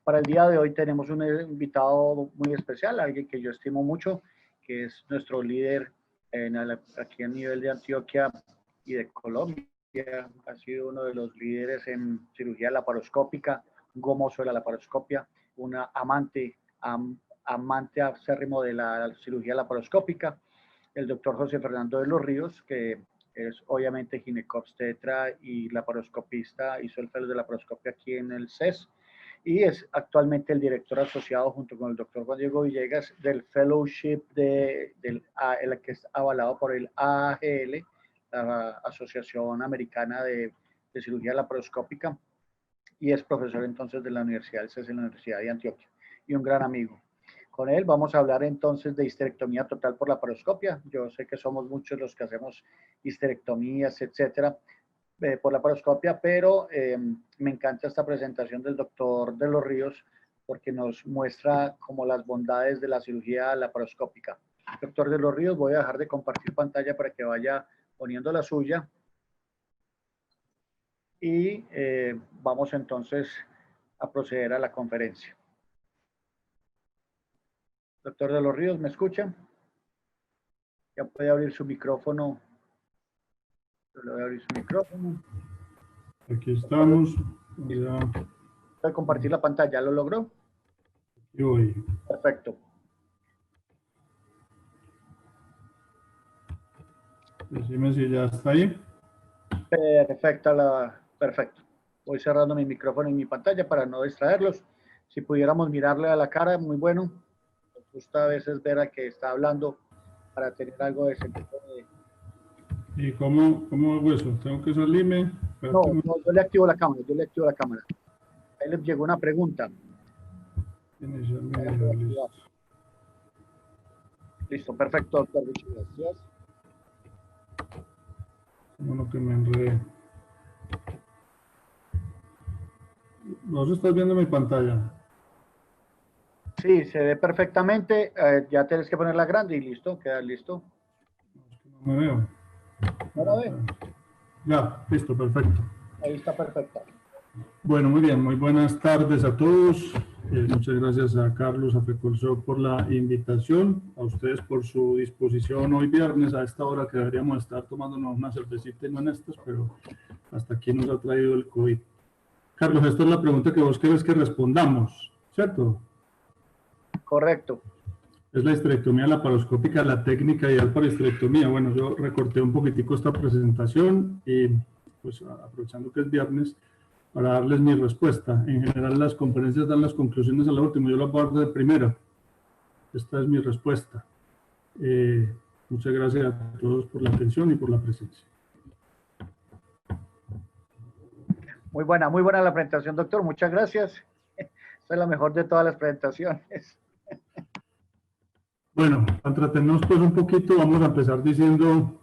Para el día de hoy tenemos un invitado muy especial, alguien que yo estimo mucho, que es nuestro líder aquí a nivel de Antioquia y de Colombia. Ha sido uno de los líderes en cirugía laparoscópica, un gomoso de la laparoscopia, una amante acérrimo de la cirugía laparoscópica, el doctor José Fernando de los Ríos, que es obviamente ginecobstetra y laparoscopista, hizo el fellow de laparoscopia aquí en el CES, y es actualmente el director asociado junto con el doctor Juan Diego Villegas del fellowship el que es avalado por el AAGL, la Asociación Americana de Cirugía Laparoscópica, y es profesor entonces de la Universidad del CES en la Universidad de Antioquia, y un gran amigo. Con él vamos a hablar entonces de histerectomía total por laparoscopia. Yo sé que somos muchos los que hacemos histerectomías, etcétera, por laparoscopia, pero me encanta esta presentación del doctor de los Ríos porque nos muestra como las bondades de la cirugía laparoscópica. Doctor de los Ríos, voy a dejar de compartir pantalla para que vaya poniendo la suya. Y vamos entonces a proceder a la conferencia. Doctor de los Ríos, ¿me escucha? Ya puede abrir su micrófono. Yo le voy a abrir su micrófono. Aquí estamos. Voy a compartir la pantalla. ¿Lo logró? Y voy. Perfecto. Decime si ya está ahí. Perfecto. Voy cerrando mi micrófono y mi pantalla para no distraerlos. Si pudiéramos mirarle a la cara, muy bueno. Nos gusta a veces ver a que está hablando para tener algo de sentido. ¿Y cómo hago eso? ¿Tengo que salirme? No, yo le activo la cámara. Ahí les llegó una pregunta. Listo, perfecto, doctor. Muchas gracias. Bueno, que me enredé. ¿Vos estás viendo mi pantalla? Sí, se ve perfectamente. Ya tienes que ponerla grande y listo, queda listo. No me veo. ¿No la ve? Ya, listo, perfecto. Ahí está perfecta. Bueno, muy bien, muy buenas tardes a todos. Muchas gracias a Carlos, a Fecolso por la invitación, a ustedes por su disposición hoy viernes a esta hora que deberíamos estar tomándonos una cervecita y no en estas, pero hasta aquí nos ha traído el COVID. Carlos, esta es la pregunta que vos querés que respondamos, ¿cierto? Correcto. Es la histerectomía laparoscópica, la técnica ideal para histerectomía. Bueno, yo recorté un poquitico esta presentación y pues aprovechando que es viernes, para darles mi respuesta. En general las conferencias dan las conclusiones a la última, yo la voy a dar de primera. Esta es mi respuesta. Muchas gracias a todos por la atención y por la presencia. Muy buena la presentación, doctor. Muchas gracias. Esta es la mejor de todas las presentaciones. Bueno, para entretenernos pues un poquito, vamos a empezar diciendo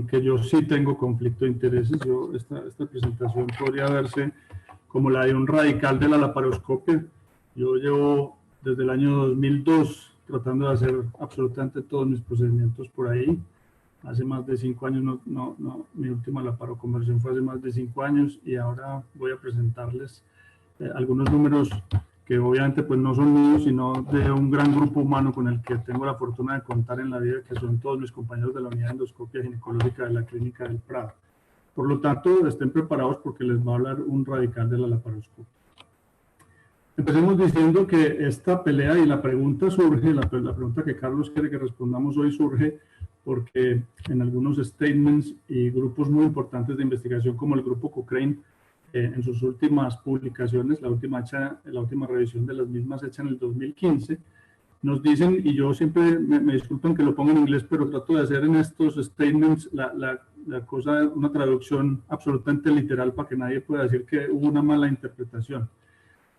que yo sí tengo conflicto de intereses. Esta presentación podría verse como la de un radical de la laparoscopia. Yo llevo desde el año 2002 tratando de hacer absolutamente todos mis procedimientos por ahí. Hace más de 5 años, mi última laparoconversión fue hace más de 5 años y ahora voy a presentarles algunos números que obviamente pues no son míos, sino de un gran grupo humano con el que tengo la fortuna de contar en la vida, que son todos mis compañeros de la unidad de endoscopia ginecológica de la Clínica del Prado. Por lo tanto, estén preparados porque les va a hablar un radical de la laparoscopia. Empecemos diciendo que esta pelea y la pregunta surge, la pregunta que Carlos quiere que respondamos hoy surge porque en algunos statements y grupos muy importantes de investigación como el grupo Cochrane, en sus últimas publicaciones, la última revisión de las mismas hecha en el 2015, nos dicen, y yo siempre me disculpen que lo ponga en inglés, pero trato de hacer en estos statements una traducción absolutamente literal para que nadie pueda decir que hubo una mala interpretación.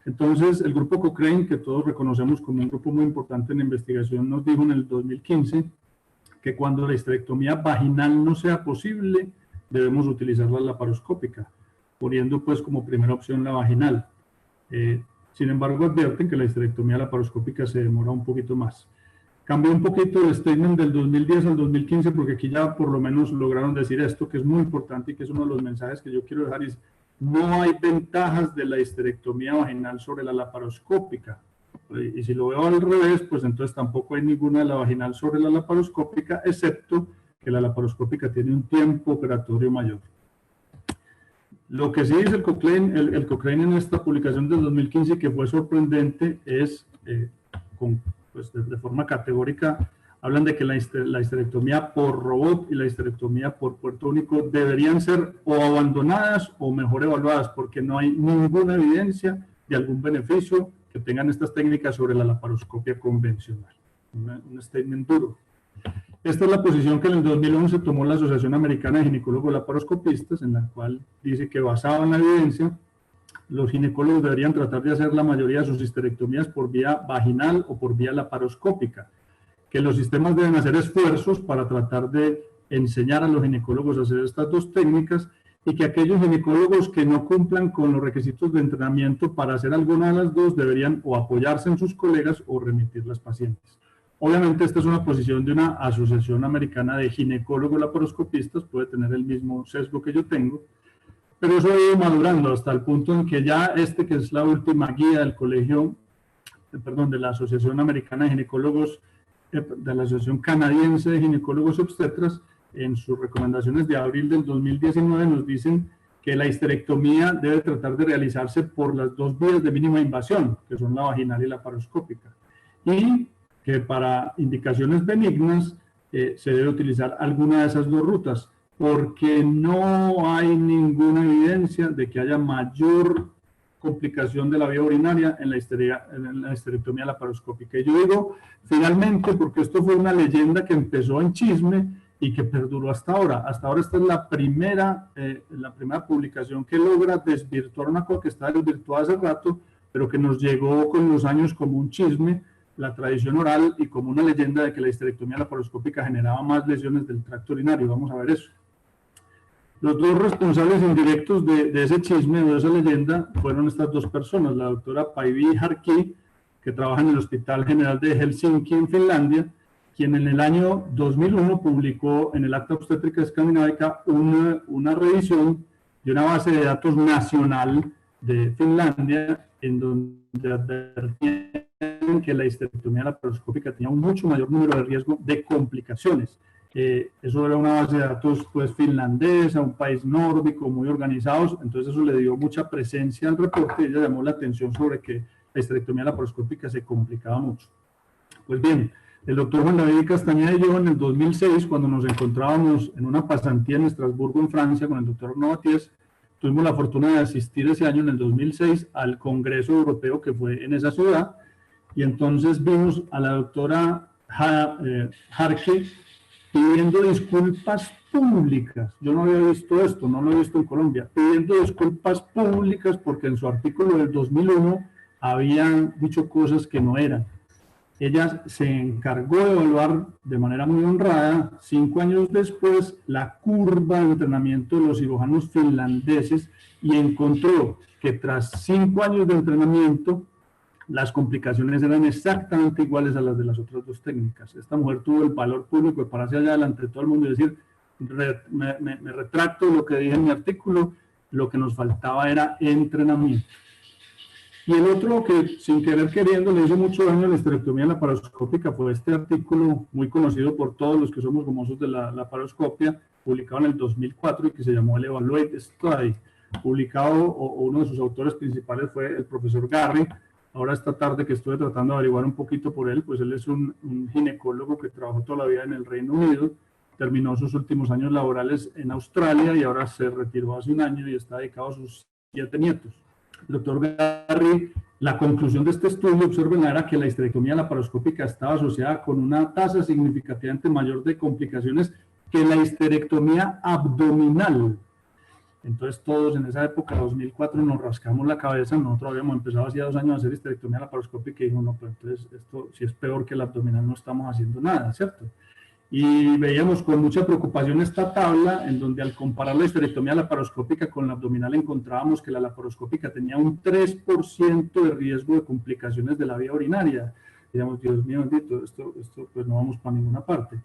Entonces, el grupo Cochrane, que todos reconocemos como un grupo muy importante en investigación, nos dijo en el 2015 que cuando la histerectomía vaginal no sea posible, debemos utilizar la laparoscópica, poniendo pues como primera opción la vaginal. Sin embargo, advierten que la histerectomía laparoscópica se demora un poquito más. Cambió un poquito el statement del 2010 al 2015 porque aquí ya por lo menos lograron decir esto, que es muy importante y que es uno de los mensajes que yo quiero dejar. no hay ventajas de la histerectomía vaginal sobre la laparoscópica. Y si lo veo al revés, pues entonces tampoco hay ninguna de la vaginal sobre la laparoscópica, excepto que la laparoscópica tiene un tiempo operatorio mayor. Lo que sí dice el Cochrane en esta publicación del 2015 que fue sorprendente es, pues de forma categórica, hablan de que la histerectomía por robot y la histerectomía por puerto único deberían ser o abandonadas o mejor evaluadas, porque no hay ninguna evidencia de algún beneficio que tengan estas técnicas sobre la laparoscopia convencional. Un statement duro. Esta es la posición que en el 2011 tomó la Asociación Americana de Ginecólogos Laparoscopistas, en la cual dice que basada en la evidencia, los ginecólogos deberían tratar de hacer la mayoría de sus histerectomías por vía vaginal o por vía laparoscópica, que los sistemas deben hacer esfuerzos para tratar de enseñar a los ginecólogos a hacer estas dos técnicas y que aquellos ginecólogos que no cumplan con los requisitos de entrenamiento para hacer alguna de las dos deberían o apoyarse en sus colegas o remitir las pacientes. Obviamente esta es una posición de una asociación americana de ginecólogos laparoscopistas, puede tener el mismo sesgo que yo tengo, pero eso ha ido madurando hasta el punto en que ya que es la última guía del colegio, de la Asociación Americana de Ginecólogos, de la Asociación Canadiense de Ginecólogos Obstetras, en sus recomendaciones de abril del 2019 nos dicen que la histerectomía debe tratar de realizarse por las dos vías de mínima invasión, que son la vaginal y la laparoscópica, y que para indicaciones benignas se debe utilizar alguna de esas dos rutas, porque no hay ninguna evidencia de que haya mayor complicación de la vía urinaria en la histerectomía laparoscópica. Y yo digo, finalmente, porque esto fue una leyenda que empezó en chisme y que perduró hasta ahora. Hasta ahora esta es la primera publicación que logra desvirtuar una cosa que estaba desvirtuada hace rato, pero que nos llegó con los años como un chisme, la tradición oral y como una leyenda de que la histerectomía laparoscópica generaba más lesiones del tracto urinario. Vamos a ver eso. Los dos responsables indirectos de ese chisme o de esa leyenda fueron estas dos personas, la doctora Päivi Harki, que trabaja en el Hospital General de Helsinki en Finlandia, quien en el año 2001 publicó en el Acta Obstétrica Escandinava una revisión de una base de datos nacional de Finlandia, en donde advertían que la histerectomía laparoscópica tenía un mucho mayor número de riesgo de complicaciones. Eso era una base de datos pues finlandesa, un país nórdico, muy organizados, entonces eso le dio mucha presencia al reporte y ella llamó la atención sobre que la histerectomía laparoscópica se complicaba mucho. Pues bien, el doctor Juan David Castañeda y yo en el 2006, cuando nos encontrábamos en una pasantía en Estrasburgo, en Francia, con el doctor Novaties, tuvimos la fortuna de asistir ese año, en el 2006, al Congreso Europeo que fue en esa ciudad, y entonces vimos a la doctora Harki pidiendo disculpas públicas. Yo no había visto esto, no lo he visto en Colombia, pidiendo disculpas públicas porque en su artículo del 2001 habían dicho cosas que no eran. Ella se encargó de evaluar de manera muy honrada, 5 años después, la curva de entrenamiento de los cirujanos finlandeses y encontró que tras 5 años de entrenamiento, las complicaciones eran exactamente iguales a las de las otras dos técnicas. Esta mujer tuvo el valor público de pararse allá delante de todo el mundo y decir, me retracto lo que dije en mi artículo, lo que nos faltaba era entrenamiento. Y el otro que, sin querer queriendo, le hizo mucho daño a la histerectomía laparoscópica fue este artículo muy conocido por todos los que somos famosos de la laparoscopia, publicado en el 2004 y que se llamó el Evaluate Study. Publicado, o uno de sus autores principales fue el profesor Garry. Ahora esta tarde que estuve tratando de averiguar un poquito por él, pues él es un ginecólogo que trabajó toda la vida en el Reino Unido, terminó sus últimos años laborales en Australia y ahora se retiró hace un año y está dedicado a sus 7 nietos. El doctor Garry, la conclusión de este estudio, observen, era que la histerectomía laparoscópica estaba asociada con una tasa significativamente mayor de complicaciones que la histerectomía abdominal. Entonces todos en esa época, 2004, nos rascamos la cabeza. Nosotros habíamos empezado hacía 2 años a hacer histerectomía laparoscópica y dijimos, no, pero entonces esto si es peor que el abdominal no estamos haciendo nada, ¿cierto? Y veíamos con mucha preocupación esta tabla en donde al comparar la histerectomía laparoscópica con la abdominal encontrábamos que la laparoscópica tenía un 3% de riesgo de complicaciones de la vía urinaria. Digamos, Dios mío bendito, esto pues no vamos para ninguna parte.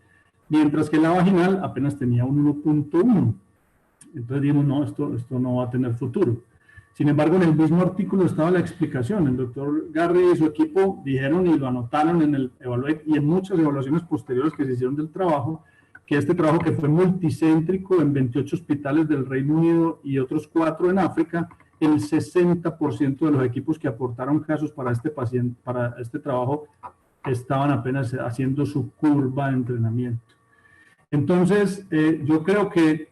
Mientras que la vaginal apenas tenía un 1.1. Entonces dijimos, no, esto no va a tener futuro. Sin embargo, en el mismo artículo estaba la explicación. El doctor Garry y su equipo dijeron y lo anotaron en el Evaluate y en muchas evaluaciones posteriores que se hicieron del trabajo, que este trabajo que fue multicéntrico en 28 hospitales del Reino Unido y otros 4 en África, el 60% de los equipos que aportaron casos para este paciente, para este trabajo, estaban apenas haciendo su curva de entrenamiento. Entonces, yo creo que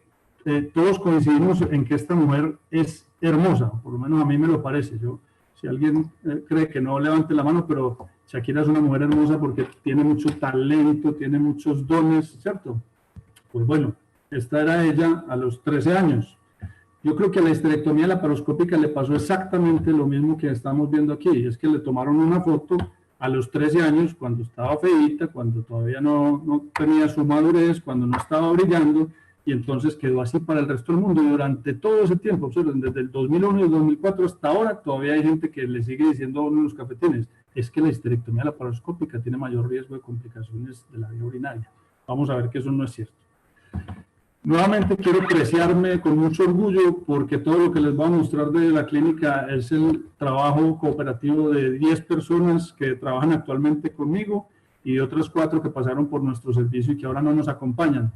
todos coincidimos en que esta mujer es hermosa, por lo menos a mí me lo parece. Si alguien cree que no, levante la mano, pero Shakira es una mujer hermosa porque tiene mucho talento, tiene muchos dones, ¿cierto? Pues bueno, esta era ella a los 13 años. Yo creo que a la histerectomía laparoscópica le pasó exactamente lo mismo que estamos viendo aquí, y es que le tomaron una foto a los 13 años, cuando estaba feíta, cuando todavía no tenía su madurez, cuando no estaba brillando, y entonces quedó así para el resto del mundo. Y durante todo ese tiempo, observen, desde el 2001 y el 2004 hasta ahora, todavía hay gente que le sigue diciendo a uno en los cafetines, es que la histerectomía laparoscópica tiene mayor riesgo de complicaciones de la vía urinaria. Vamos a ver que eso no es cierto. Nuevamente quiero apreciarme con mucho orgullo porque todo lo que les voy a mostrar de la clínica es el trabajo cooperativo de 10 personas que trabajan actualmente conmigo y otras 4 que pasaron por nuestro servicio y que ahora no nos acompañan.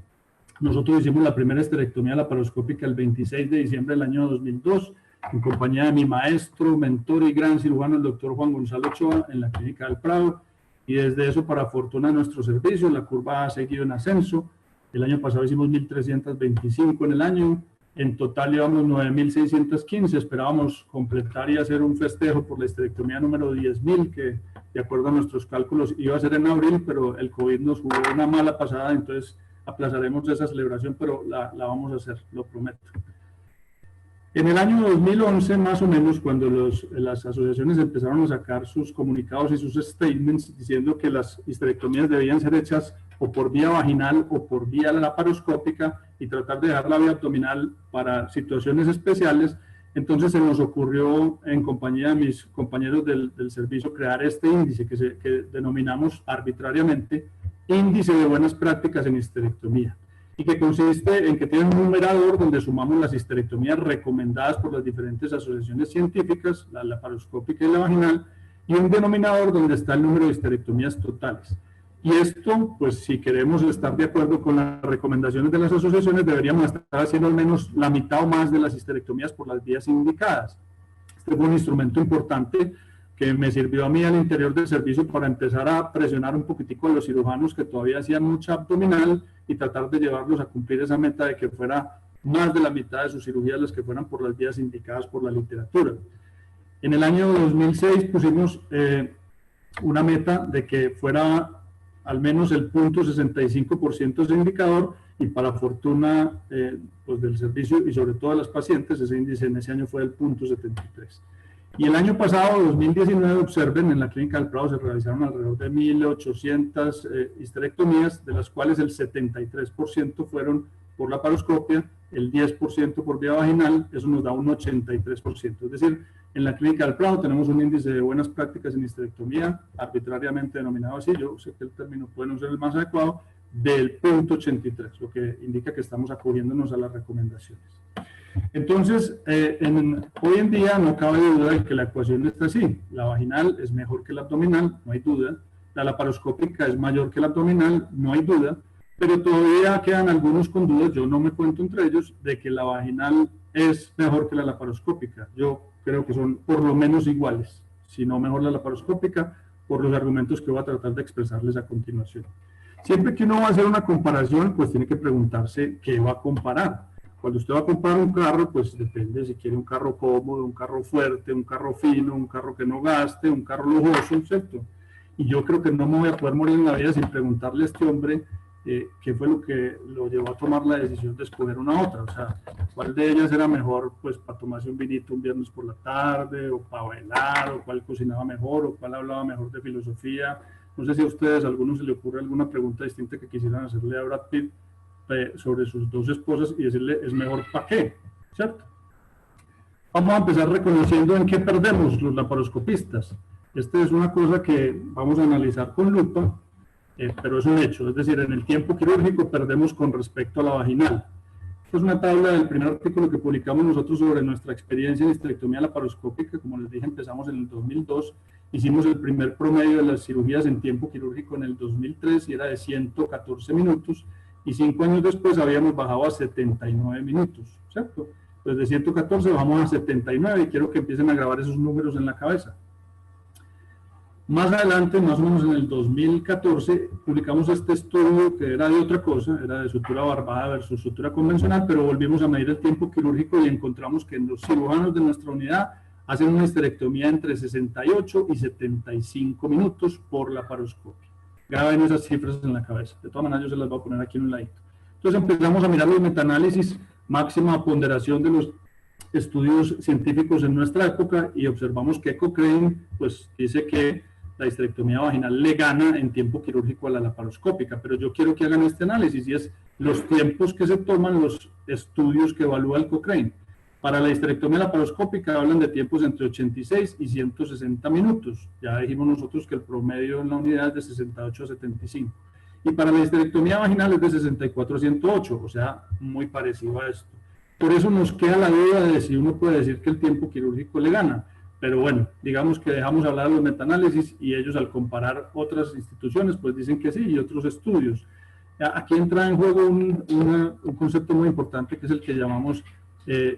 Nosotros hicimos la primera histerectomía laparoscópica el 26 de diciembre del año 2002 en compañía de mi maestro, mentor y gran cirujano, el doctor Juan Gonzalo Ochoa, en la Clínica del Prado, y desde eso, para fortuna de nuestro servicio, la curva ha seguido en ascenso. El año pasado hicimos 1.325 en el año, en total llevamos 9.615, esperábamos completar y hacer un festejo por la histerectomía número 10.000, que de acuerdo a nuestros cálculos iba a ser en abril, pero el COVID nos jugó una mala pasada, entonces aplazaremos esa celebración, pero la vamos a hacer, lo prometo. En el año 2011, más o menos, cuando las asociaciones empezaron a sacar sus comunicados y sus statements diciendo que las histerectomías debían ser hechas o por vía vaginal o por vía laparoscópica y tratar de dejar la vía abdominal para situaciones especiales, entonces se nos ocurrió, en compañía de mis compañeros del servicio, crear este índice que denominamos arbitrariamente Índice de Buenas Prácticas en Histerectomía, y que consiste en que tiene un numerador donde sumamos las histerectomías recomendadas por las diferentes asociaciones científicas, la laparoscópica y la vaginal, y un denominador donde está el número de histerectomías totales. Y esto, pues si queremos estar de acuerdo con las recomendaciones de las asociaciones, deberíamos estar haciendo al menos la mitad o más de las histerectomías por las vías indicadas. Este fue un instrumento importante que me sirvió a mí al interior del servicio para empezar a presionar un poquitico a los cirujanos que todavía hacían mucha abdominal y tratar de llevarlos a cumplir esa meta de que fuera más de la mitad de sus cirugías las que fueran por las vías indicadas por la literatura. En el año 2006 pusimos una meta de que fuera al menos el 0.65% ese indicador, y para fortuna pues del servicio y sobre todo de las pacientes, ese índice en ese año fue el 0.73. Y el año pasado, 2019, observen, en la Clínica del Prado se realizaron alrededor de 1.800 histerectomías, de las cuales el 73% fueron por laparoscopia, el 10% por vía vaginal, eso nos da un 83%. Es decir, en la Clínica del Prado tenemos un índice de buenas prácticas en histerectomía, arbitrariamente denominado así, yo sé que el término puede no ser el más adecuado, del 0.83, lo que indica que estamos acogiéndonos a las recomendaciones. Entonces, hoy en día no cabe duda de que la ecuación está así. La vaginal es mejor que la abdominal, no hay duda. La laparoscópica es mayor que la abdominal, no hay duda. Pero todavía quedan algunos con dudas, yo no me cuento entre ellos, de que la vaginal es mejor que la laparoscópica. Yo creo que son por lo menos iguales, si no mejor la laparoscópica, por los argumentos que voy a tratar de expresarles a continuación. Siempre que uno va a hacer una comparación, pues tiene que preguntarse qué va a comparar. Cuando usted va a comprar un carro, pues depende si quiere un carro cómodo, un carro fuerte, un carro fino, un carro que no gaste, un carro lujoso, ¿cierto? Y yo creo que no me voy a poder morir en la vida sin preguntarle a este hombre qué fue lo que lo llevó a tomar la decisión de escoger una u otra. O sea, cuál de ellas era mejor pues para tomarse un vinito un viernes por la tarde, o para bailar, o cuál cocinaba mejor, o cuál hablaba mejor de filosofía. No sé si a ustedes, a algunos se le ocurre alguna pregunta distinta que quisieran hacerle a Brad Pitt sobre sus 2 esposas y decirle, ¿es mejor para qué? ¿Cierto? Vamos a empezar reconociendo en qué perdemos los laparoscopistas. Esta es una cosa que vamos a analizar con lupa, pero es un hecho. Es decir, en el tiempo quirúrgico perdemos con respecto a la vaginal. esta es una tabla del primer artículo que publicamos nosotros sobre nuestra experiencia en histerectomía laparoscópica. Como les dije, empezamos en el 2002. Hicimos el primer promedio de las cirugías en tiempo quirúrgico en el 2003 y era de 114 minutos. Y 5 años después habíamos bajado a 79 minutos, ¿cierto? Entonces de 114 bajamos a 79 y quiero que empiecen a grabar esos números en la cabeza. Más adelante, más o menos en el 2014, publicamos este estudio que era de otra cosa, era de sutura barbada versus sutura convencional, pero volvimos a medir el tiempo quirúrgico y encontramos que los cirujanos de nuestra unidad hacen una histerectomía entre 68 y 75 minutos por laparoscopia. Graben esas cifras en la cabeza. De todas maneras, yo se las voy a poner aquí en un ladito. Entonces empezamos a mirar los metaanálisis, máxima ponderación de los estudios científicos en nuestra época, y observamos que Cochrane pues dice que la histerectomía vaginal le gana en tiempo quirúrgico a la laparoscópica, pero yo quiero que hagan este análisis, y es los tiempos que se toman los estudios que evalúa el Cochrane. Para la histerectomía laparoscópica hablan de tiempos entre 86 y 160 minutos. Ya dijimos nosotros que el promedio en la unidad es de 68 a 75. Y para la histerectomía vaginal es de 64 a 108, o sea, muy parecido a esto. Por eso nos queda la duda de si uno puede decir que el tiempo quirúrgico le gana. Pero bueno, digamos que dejamos hablar de los metaanálisis y ellos, al comparar otras instituciones, pues dicen que sí, y otros estudios. Aquí entra en juego un concepto muy importante, que es el que llamamos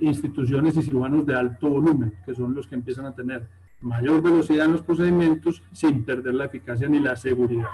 instituciones y cirujanos de alto volumen, que son los que empiezan a tener mayor velocidad en los procedimientos sin perder la eficacia ni la seguridad.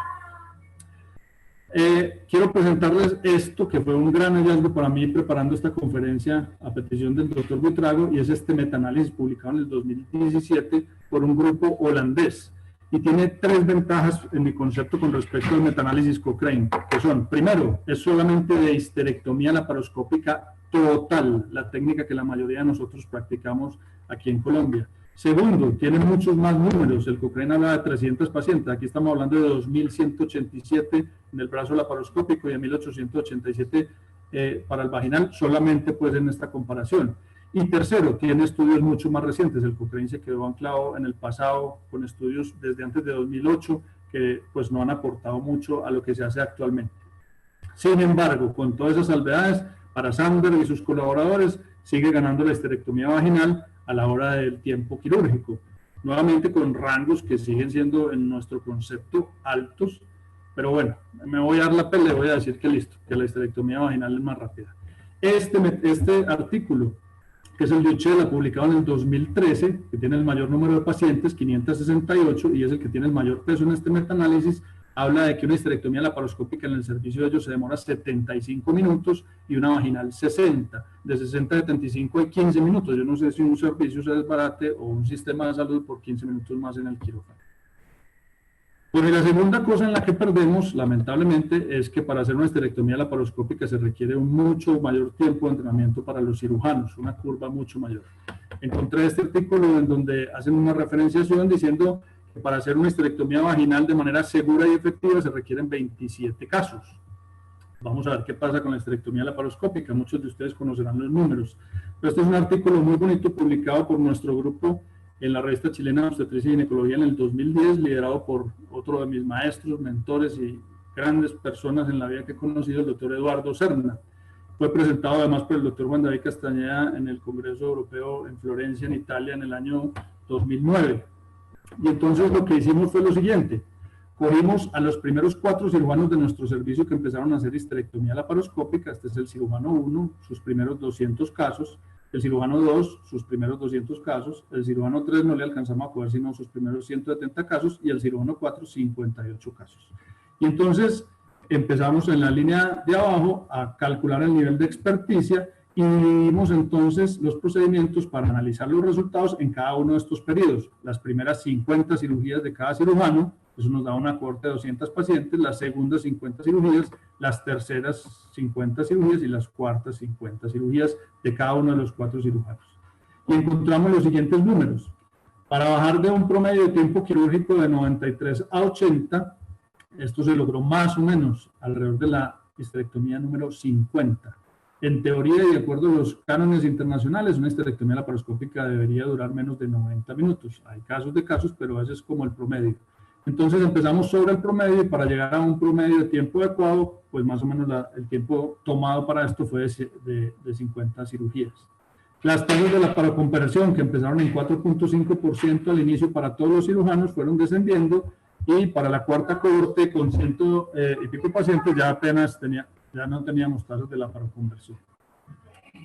Quiero presentarles esto, que fue un gran hallazgo para mí preparando esta conferencia a petición del doctor Buitrago, y es este metaanálisis publicado en el 2017 por un grupo holandés. Y tiene 3 ventajas en mi concepto con respecto al metaanálisis Cochrane, que son: primero, es solamente de histerectomía laparoscópica total, la técnica que la mayoría de nosotros practicamos aquí en Colombia. Segundo, tiene muchos más números. El Cochrane habla de 300 pacientes. Aquí estamos hablando de 2.187 en el brazo laparoscópico y de 1.887 para el vaginal, solamente pues en esta comparación. Y tercero, tiene estudios mucho más recientes. El Cochrane se quedó anclado en el pasado con estudios desde antes de 2008 que pues no han aportado mucho a lo que se hace actualmente. Sin embargo, con todas esas salvedades, para Sandberg y sus colaboradores, sigue ganando la histerectomía vaginal a la hora del tiempo quirúrgico. Nuevamente con rangos que siguen siendo en nuestro concepto altos, pero bueno, me voy a dar la pelea, voy a decir que listo, que la histerectomía vaginal es más rápida. Este artículo, que es el de Uchela, publicado en el 2013, que tiene el mayor número de pacientes, 568, y es el que tiene el mayor peso en este metaanálisis, habla de que una histerectomía laparoscópica en el servicio de ellos se demora 75 minutos y una vaginal 60. De 60 a 75 hay 15 minutos. Yo no sé si un servicio se desbarate o un sistema de salud por 15 minutos más en el quirófano. Bueno, y la segunda cosa en la que perdemos, lamentablemente, es que para hacer una histerectomía laparoscópica se requiere un mucho mayor tiempo de entrenamiento para los cirujanos, una curva mucho mayor. Encontré este artículo en donde hacen una referenciación diciendo que para hacer una histerectomía vaginal de manera segura y efectiva se requieren 27 casos. Vamos a ver qué pasa con la histerectomía laparoscópica. Muchos de ustedes conocerán los números. Pero este es un artículo muy bonito publicado por nuestro grupo en la revista chilena de obstetricia y ginecología en el 2010, liderado por otro de mis maestros, mentores y grandes personas en la vida que he conocido, el doctor Eduardo Serna. Fue presentado además por el doctor Juan David Castañeda en el Congreso Europeo en Florencia, en Italia, en el año 2009. Y entonces lo que hicimos fue lo siguiente: cogimos a los primeros 4 cirujanos de nuestro servicio que empezaron a hacer histerectomía laparoscópica. Este es el cirujano 1, sus primeros 200 casos, el cirujano 2, sus primeros 200 casos, el cirujano 3 no le alcanzamos a coger sino sus primeros 170 casos, y el cirujano 4, 58 casos. Y entonces empezamos en la línea de abajo a calcular el nivel de experticia y dividimos entonces los procedimientos para analizar los resultados en cada uno de estos periodos. Las primeras 50 cirugías de cada cirujano, eso nos da una cohorte de 200 pacientes, las segundas 50 cirugías, las terceras 50 cirugías y las cuartas 50 cirugías de cada uno de los 4 cirujanos. Y encontramos los siguientes números. Para bajar de un promedio de tiempo quirúrgico de 93 a 80, esto se logró más o menos alrededor de la histerectomía número 50. En teoría y de acuerdo a los cánones internacionales, una histerectomía laparoscópica debería durar menos de 90 minutos. Hay casos de casos, pero ese es como el promedio. Entonces empezamos sobre el promedio y para llegar a un promedio de tiempo adecuado, pues más o menos el tiempo tomado para esto fue de 50 cirugías. Las tasas de la paraconversión, que empezaron en 4.5% al inicio para todos los cirujanos, fueron descendiendo y para la cuarta cohorte con 100 y pico pacientes ya apenas ya no teníamos tasas de la paraconversión.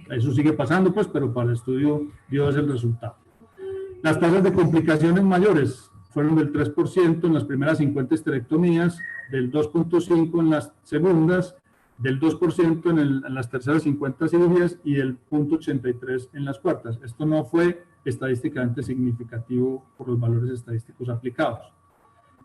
Eso sigue pasando, pues, pero para el estudio dio ese el resultado. Las tasas de complicaciones mayores fueron del 3% en las primeras 50 histerectomías, del 2.5% en las segundas, del 2% en las terceras 50 cirugías y del 0.83% en las cuartas. Esto no fue estadísticamente significativo por los valores estadísticos aplicados.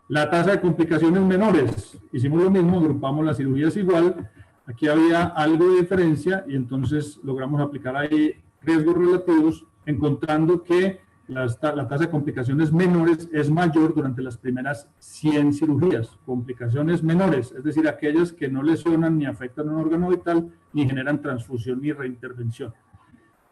La tasa de complicaciones menores, hicimos lo mismo, agrupamos las cirugías igual. Aquí había algo de diferencia y entonces logramos aplicar ahí riesgos relativos, encontrando que la tasa de complicaciones menores es mayor durante las primeras 100 cirugías. Complicaciones menores, es decir, aquellas que no lesionan ni afectan un órgano vital, ni generan transfusión ni reintervención.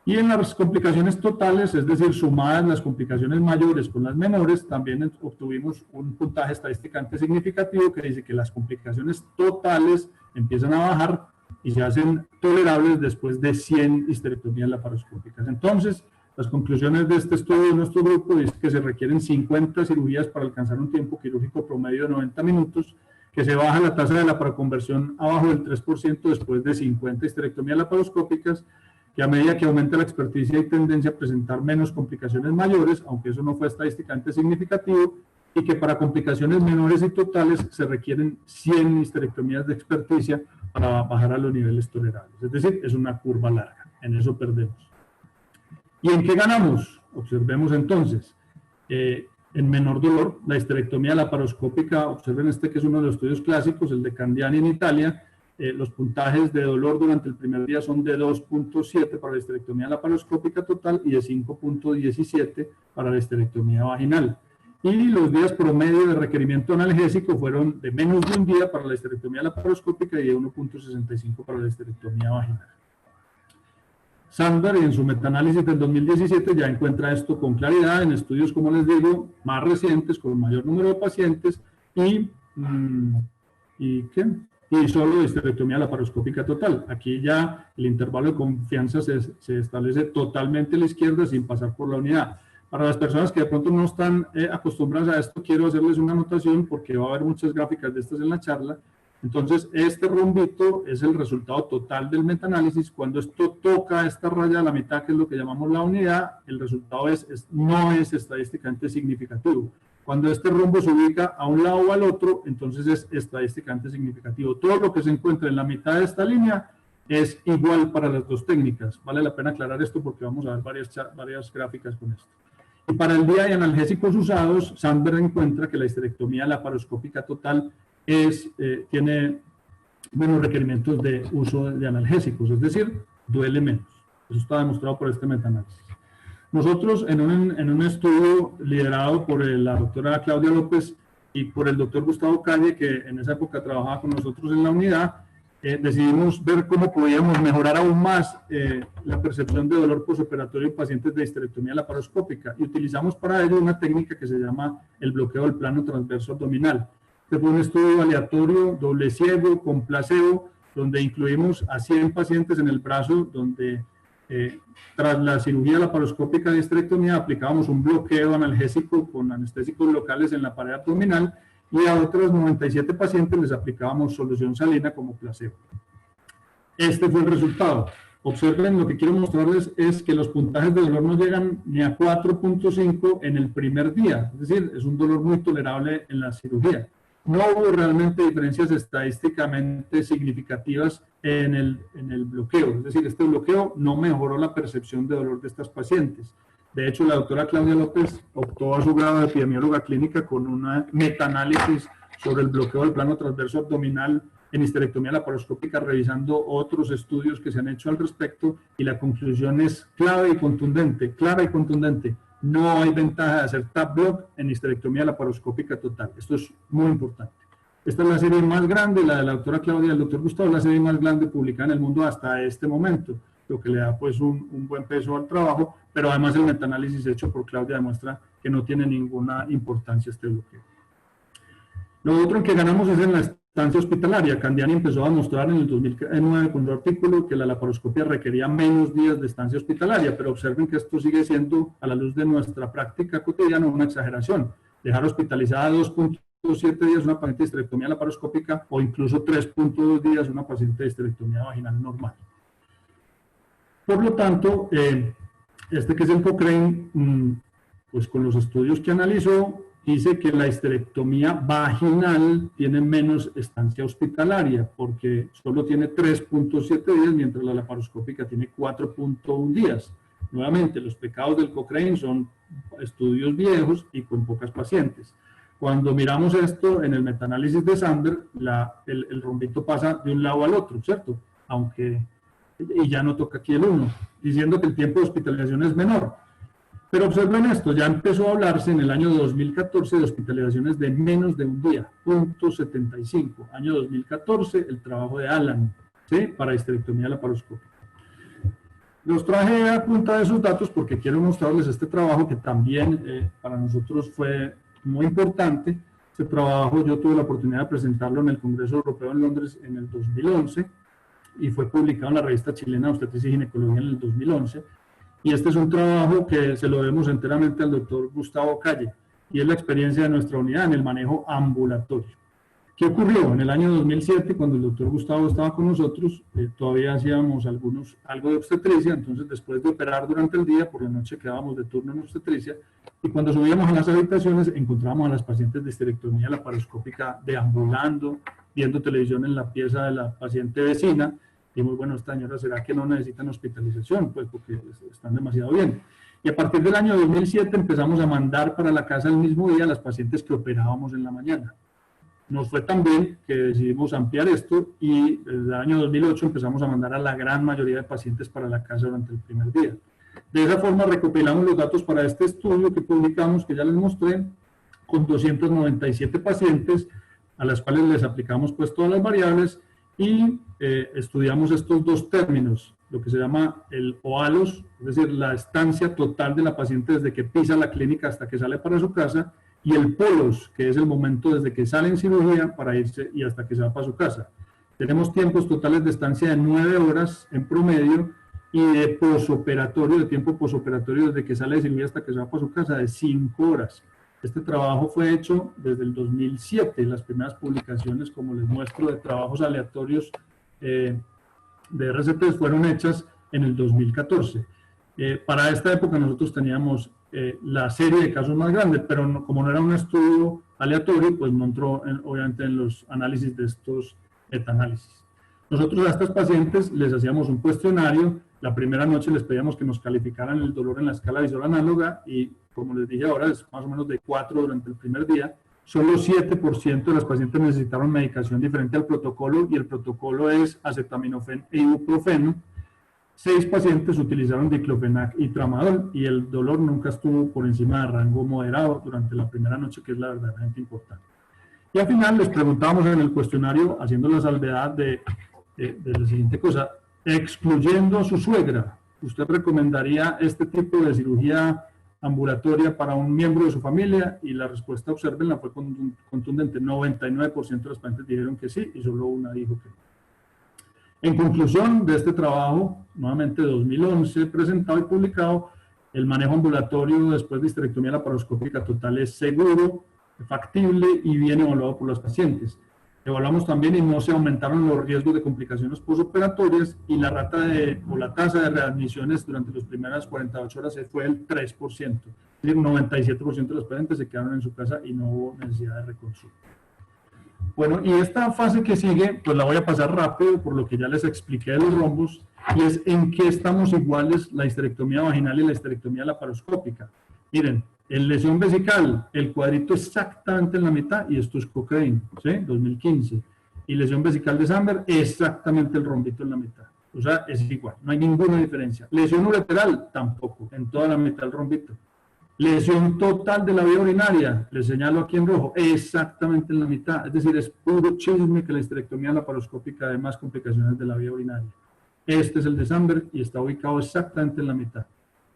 Y en las complicaciones totales, es decir, sumadas las complicaciones mayores con las menores, también obtuvimos un puntaje estadísticamente significativo que dice que las complicaciones totales empiezan a bajar y se hacen tolerables después de 100 histerectomías laparoscópicas. Entonces, las conclusiones de este estudio de nuestro grupo es que se requieren 50 cirugías para alcanzar un tiempo quirúrgico promedio de 90 minutos, que se baja la tasa de la paraconversión abajo del 3% después de 50 histerectomías laparoscópicas, que a medida que aumenta la experticia hay tendencia a presentar menos complicaciones mayores, aunque eso no fue estadísticamente significativo, y que para complicaciones menores y totales se requieren 100 histerectomías de experticia para bajar a los niveles tolerables. Es decir, es una curva larga, en eso perdemos. ¿Y en qué ganamos? Observemos entonces, en menor dolor, la histerectomía laparoscópica, observen este que es uno de los estudios clásicos, el de Candiani en Italia. Los puntajes de dolor durante el primer día son de 2.7 para la histerectomía laparoscópica total y de 5.17 para la histerectomía vaginal. Y los días promedio de requerimiento analgésico fueron de menos de un día para la histerectomía laparoscópica y de 1.65 para la histerectomía vaginal. Sandberg, en su metaanálisis del 2017, ya encuentra esto con claridad en estudios, como les digo, más recientes, con mayor número de pacientes y solo histerectomía laparoscópica total. Aquí ya el intervalo de confianza se establece totalmente a la izquierda sin pasar por la unidad. Para las personas que de pronto no están acostumbradas a esto, quiero hacerles una anotación porque va a haber muchas gráficas de estas en la charla. Entonces, este rombito es el resultado total del metaanálisis. Cuando esto toca esta raya a la mitad, que es lo que llamamos la unidad, el resultado no es estadísticamente significativo. Cuando este rombo se ubica a un lado o al otro, entonces es estadísticamente significativo. Todo lo que se encuentra en la mitad de esta línea es igual para las dos técnicas. Vale la pena aclarar esto porque vamos a ver varias gráficas con esto. Y para el día de analgésicos usados, Sandberg encuentra que la histerectomía laparoscópica total tiene menos requerimientos de uso de analgésicos, es decir, duele menos. Eso está demostrado por este metaanálisis. Nosotros, en un estudio liderado por la doctora Claudia López y por el doctor Gustavo Calle, que en esa época trabajaba con nosotros en la unidad, decidimos ver cómo podíamos mejorar aún más la percepción de dolor postoperatorio en pacientes de histerectomía laparoscópica, y utilizamos para ello una técnica que se llama el bloqueo del plano transverso abdominal. Este fue un estudio aleatorio, doble ciego, con placebo, donde incluimos a 100 pacientes en el brazo, donde tras la cirugía laparoscópica de histerectomía aplicábamos un bloqueo analgésico con anestésicos locales en la pared abdominal, y a otros 97 pacientes les aplicábamos solución salina como placebo. Este fue el resultado. Observen, lo que quiero mostrarles es que los puntajes de dolor no llegan ni a 4.5 en el primer día, es decir, es un dolor muy tolerable en la cirugía. No hubo realmente diferencias estadísticamente significativas en el bloqueo, es decir, este bloqueo no mejoró la percepción de dolor de estas pacientes. De hecho, la doctora Claudia López optó a su grado de epidemióloga clínica con un metaanálisis sobre el bloqueo del plano transverso abdominal en histerectomía laparoscópica, revisando otros estudios que se han hecho al respecto, y la conclusión es clara y contundente. No hay ventaja de hacer tap block en histerectomía laparoscópica total. Esto es muy importante. Esta es la serie más grande, la de la doctora Claudia y el doctor Gustavo, la serie más grande publicada en el mundo hasta este momento, lo que le da pues un buen peso al trabajo, pero además el metaanálisis hecho por Claudia demuestra que no tiene ninguna importancia este bloqueo. Lo otro en que ganamos es en la estancia hospitalaria. Candiani empezó a mostrar en el 2009 con un artículo que la laparoscopia requería menos días de estancia hospitalaria, pero observen que esto sigue siendo, a la luz de nuestra práctica cotidiana, una exageración. Dejar hospitalizada 2.7 días una paciente de histerectomía laparoscópica o incluso 3.2 días una paciente de histerectomía vaginal normal. Por lo tanto, este que es el Cochrane, pues con los estudios que analizó, dice que la histerectomía vaginal tiene menos estancia hospitalaria porque solo tiene 3.7 días, mientras la laparoscópica tiene 4.1 días. Nuevamente, los pecados del Cochrane son estudios viejos y con pocas pacientes. Cuando miramos esto en el metaanálisis de Sander, el rombito pasa de un lado al otro, ¿cierto? Y ya no toca aquí el 1, diciendo que el tiempo de hospitalización es menor. Pero observen esto, ya empezó a hablarse en el año 2014 de hospitalizaciones de menos de un día, 0.75. Año 2014, el trabajo de Alan, ¿sí? Para histerectomía laparoscópica. Los traje a punta de esos datos porque quiero mostrarles este trabajo que también para nosotros fue muy importante. Este trabajo yo tuve la oportunidad de presentarlo en el Congreso Europeo en Londres en el 2011 y fue publicado en la revista chilena de Obstetricia y Ginecología en el 2011. Y este es un trabajo que se lo debemos enteramente al doctor Gustavo Calle, y es la experiencia de nuestra unidad en el manejo ambulatorio. ¿Qué ocurrió? En el año 2007, cuando el doctor Gustavo estaba con nosotros, todavía hacíamos algo de obstetricia, entonces después de operar durante el día, por la noche quedábamos de turno en obstetricia, y cuando subíamos a las habitaciones encontrábamos a las pacientes de histerectomía laparoscópica deambulando, viendo televisión en la pieza de la paciente vecina. Dijimos, bueno, esta señora, ¿será que no necesitan hospitalización? Pues porque están demasiado bien. Y a partir del año 2007 empezamos a mandar para la casa el mismo día a las pacientes que operábamos en la mañana. Nos fue tan bien que decidimos ampliar esto y desde el año 2008 empezamos a mandar a la gran mayoría de pacientes para la casa durante el primer día. De esa forma recopilamos los datos para este estudio que publicamos, que ya les mostré, con 297 pacientes, a las cuales les aplicamos pues todas las variables y estudiamos estos dos términos, lo que se llama el OALOS, es decir, la estancia total de la paciente desde que pisa la clínica hasta que sale para su casa, y el POLOS, que es el momento desde que sale en cirugía para irse y hasta que se va para su casa. Tenemos tiempos totales de estancia de 9 horas en promedio y de posoperatorio, de tiempo posoperatorio desde que sale de cirugía hasta que se va para su casa, de 5 horas. Este trabajo fue hecho desde el 2007, las primeras publicaciones, como les muestro, de trabajos aleatorios de RCTs fueron hechas en el 2014. Para esta época nosotros teníamos la serie de casos más grandes, pero como no era un estudio aleatorio, pues no entró obviamente en los análisis de estos metaanálisis. Nosotros a estas pacientes les hacíamos un cuestionario. La primera noche les pedíamos que nos calificaran el dolor en la escala visual análoga y, como les dije ahora, es más o menos de 4 durante el primer día. Solo 7% de las pacientes necesitaron medicación diferente al protocolo y el protocolo es acetaminofén e ibuprofeno. 6 pacientes utilizaron diclofenac y tramadol y el dolor nunca estuvo por encima de rango moderado durante la primera noche, que es la verdaderamente importante. Y al final les preguntábamos en el cuestionario, haciendo la salvedad de la siguiente cosa: excluyendo a su suegra, ¿usted recomendaría este tipo de cirugía ambulatoria para un miembro de su familia? Y la respuesta, observenla, fue contundente. 99% de los pacientes dijeron que sí y solo una dijo que no. En conclusión de este trabajo, nuevamente 2011, presentado y publicado, el manejo ambulatorio después de histerectomía laparoscópica total es seguro, factible y bien evaluado por los pacientes. Evaluamos también y no se aumentaron los riesgos de complicaciones postoperatorias y la la tasa de readmisiones durante las primeras 48 horas fue el 3%. Es decir, 97% de los pacientes se quedaron en su casa y no hubo necesidad de reconsulta. Bueno, y esta fase que sigue, pues la voy a pasar rápido por lo que ya les expliqué de los rombos, y es en qué estamos iguales la histerectomía vaginal y la histerectomía laparoscópica. Miren, en lesión vesical, el cuadrito exactamente en la mitad, y esto es Cochrane, ¿sí? 2015. Y lesión vesical de Sander, exactamente el rombito en la mitad. O sea, es igual, no hay ninguna diferencia. Lesión ureteral, tampoco, en toda la mitad el rombito. Lesión total de la vía urinaria, les señalo aquí en rojo, exactamente en la mitad. Es decir, es puro chisme que la histerectomía laparoscópica da más complicaciones de la vía urinaria. Este es el de Sander y está ubicado exactamente en la mitad.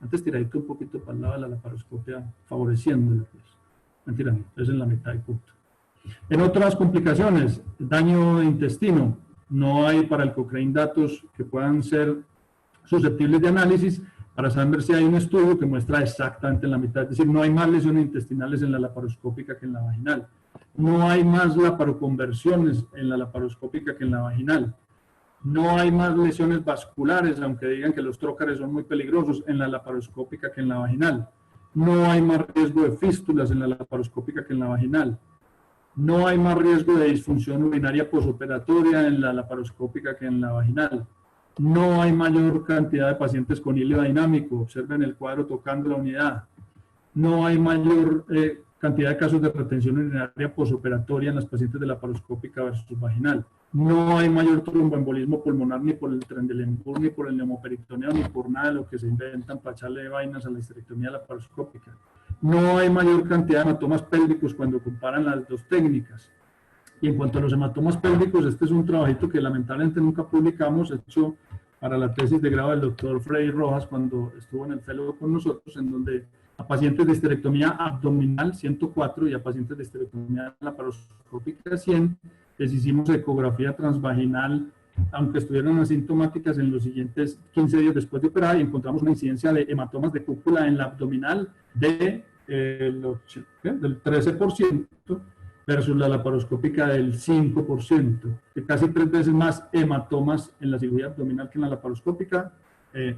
Antes tiradito un poquito para el lado de la laparoscopia, favoreciéndola, pues. Mentira, es en la mitad y punto. En otras complicaciones, daño de intestino, no hay para el Cochrane datos que puedan ser susceptibles de análisis para saber si hay un estudio que muestra exactamente en la mitad, es decir, no hay más lesiones intestinales en la laparoscópica que en la vaginal, no hay más laparoconversiones en la laparoscópica que en la vaginal, no hay más lesiones vasculares, aunque digan que los trócares son muy peligrosos, en la laparoscópica que en la vaginal, no hay más riesgo de fístulas en la laparoscópica que en la vaginal, no hay más riesgo de disfunción urinaria posoperatoria en la laparoscópica que en la vaginal. No hay mayor cantidad de pacientes con hilo dinámico. Observen el cuadro tocando la unidad. No hay mayor cantidad de casos de retención urinaria posoperatoria en las pacientes de laparoscópica versus vaginal. No hay mayor tromboembolismo pulmonar ni por el Trendelenburg, ni por el neumoperitoneo, ni por nada de lo que se inventan para echarle vainas a la histerectomía laparoscópica. No hay mayor cantidad de hematomas pélvicos cuando comparan las dos técnicas. Y en cuanto a los hematomas pélvicos, este es un trabajito que lamentablemente nunca publicamos, hecho para la tesis de grado del doctor Freddy Rojas cuando estuvo en el fellow con nosotros, en donde a pacientes de histerectomía abdominal 104 y a pacientes de histerectomía laparoscópica 100, les hicimos ecografía transvaginal, aunque estuvieran asintomáticas en los siguientes 15 días después de operar, y encontramos una incidencia de hematomas de cúpula en la abdominal del 13%, versus la laparoscópica del 5%, que casi 3 veces más hematomas en la cirugía abdominal que en la laparoscópica,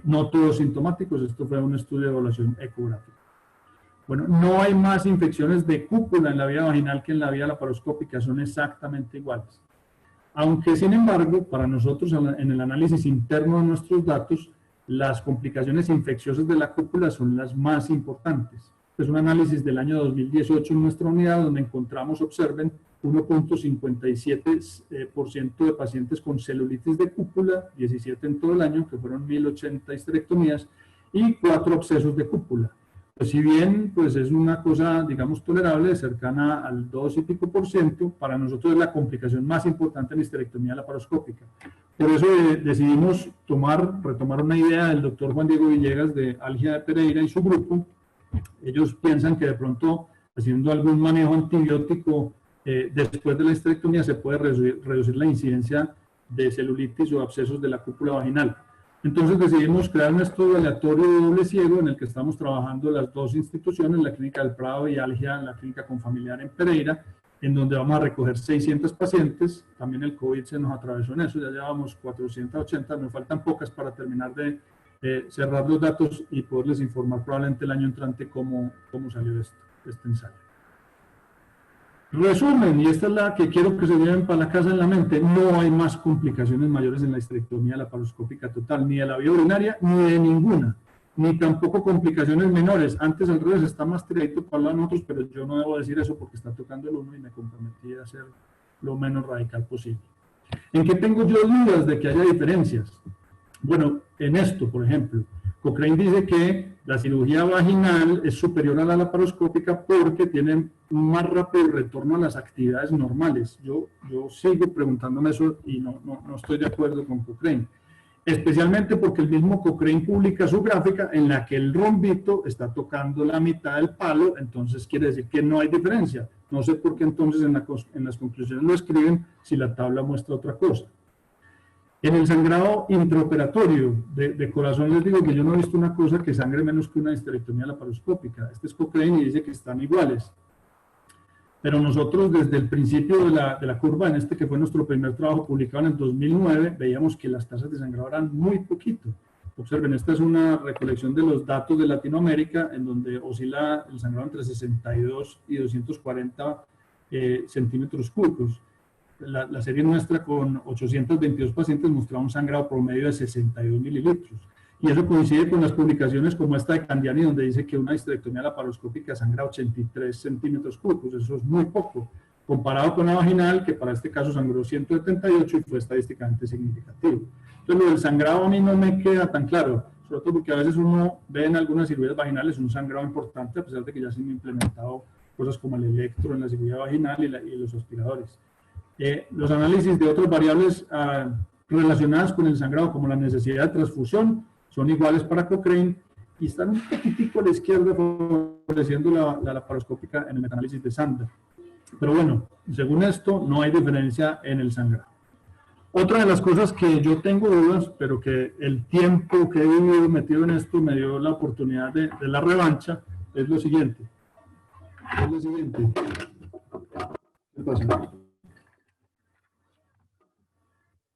no todos sintomáticos. Esto fue un estudio de evaluación ecográfica. Bueno, no hay más infecciones de cúpula en la vía vaginal que en la vía laparoscópica, son exactamente iguales. Aunque, sin embargo, para nosotros en el análisis interno de nuestros datos, las complicaciones infecciosas de la cúpula son las más importantes. Es un análisis del año 2018 en nuestra unidad, donde encontramos, observen, 1.57% de pacientes con celulitis de cúpula, 17 en todo el año, que fueron 1.080 histerectomías, y 4 abscesos de cúpula. Pues si bien pues es una cosa, digamos, tolerable, cercana al 2 y pico %, para nosotros es la complicación más importante en histerectomía laparoscópica. Por eso decidimos retomar una idea del doctor Juan Diego Villegas de Álgida de Pereira y su grupo. Ellos piensan que de pronto, haciendo algún manejo antibiótico después de la histerectomía, se puede reducir la incidencia de celulitis o abscesos de la cúpula vaginal. Entonces decidimos crear un estudio aleatorio doble ciego en el que estamos trabajando las dos instituciones, la Clínica del Prado y Álgida, la Clínica Confamiliar en Pereira, en donde vamos a recoger 600 pacientes. También el COVID se nos atravesó en eso, ya llevamos 480, nos faltan pocas para terminar de cerrar los datos y poderles informar probablemente el año entrante cómo salió este ensayo. Resumen, y esta es la que quiero que se lleven para la casa en la mente: no hay más complicaciones mayores en la histerectomía laparoscópica total, ni de la vía urinaria, ni de ninguna, ni tampoco complicaciones menores. Antes al revés, está más tiradito para hablar nosotros, pero yo no debo decir eso porque está tocando el uno y me comprometí a hacer lo menos radical posible. ¿En qué tengo yo dudas de que haya diferencias? Bueno, en esto, por ejemplo, Cochrane dice que la cirugía vaginal es superior a la laparoscópica porque tiene un más rápido retorno a las actividades normales. Yo sigo preguntándome eso y no estoy de acuerdo con Cochrane. Especialmente porque el mismo Cochrane publica su gráfica en la que el rombito está tocando la mitad del palo, entonces quiere decir que no hay diferencia. No sé por qué entonces en las conclusiones lo escriben si la tabla muestra otra cosa. En el sangrado intraoperatorio de corazón les digo que yo no he visto una cosa que sangre menos que una histerectomía laparoscópica. Este es Cochrane y dice que están iguales. Pero nosotros desde el principio de la curva, en este que fue nuestro primer trabajo publicado en el 2009, veíamos que las tasas de sangrado eran muy poquito. Observen, esta es una recolección de los datos de Latinoamérica, en donde oscila el sangrado entre 62 y 240 centímetros cúbicos. La serie nuestra con 822 pacientes mostraba un sangrado promedio de 62 mililitros. Y eso coincide con las publicaciones como esta de Candiani, donde dice que una histerectomía laparoscópica sangra 83 centímetros cúbicos. Eso es muy poco, comparado con la vaginal, que para este caso sangró 178 y fue estadísticamente significativo. Entonces, lo del sangrado a mí no me queda tan claro, sobre todo porque a veces uno ve en algunas cirugías vaginales un sangrado importante, a pesar de que ya se han implementado cosas como el electro en la cirugía vaginal y los aspiradores. Los análisis de otras variables relacionadas con el sangrado, como la necesidad de transfusión, son iguales para Cochrane y están un poquitico a la izquierda favoreciendo la laparoscópica en el metaanálisis de Sander. Pero bueno, Según esto, no hay diferencia en el sangrado. Otra de las cosas que yo tengo dudas, pero que el tiempo que he vivido metido en esto me dio la oportunidad de la revancha, es lo siguiente. ¿Qué pasa?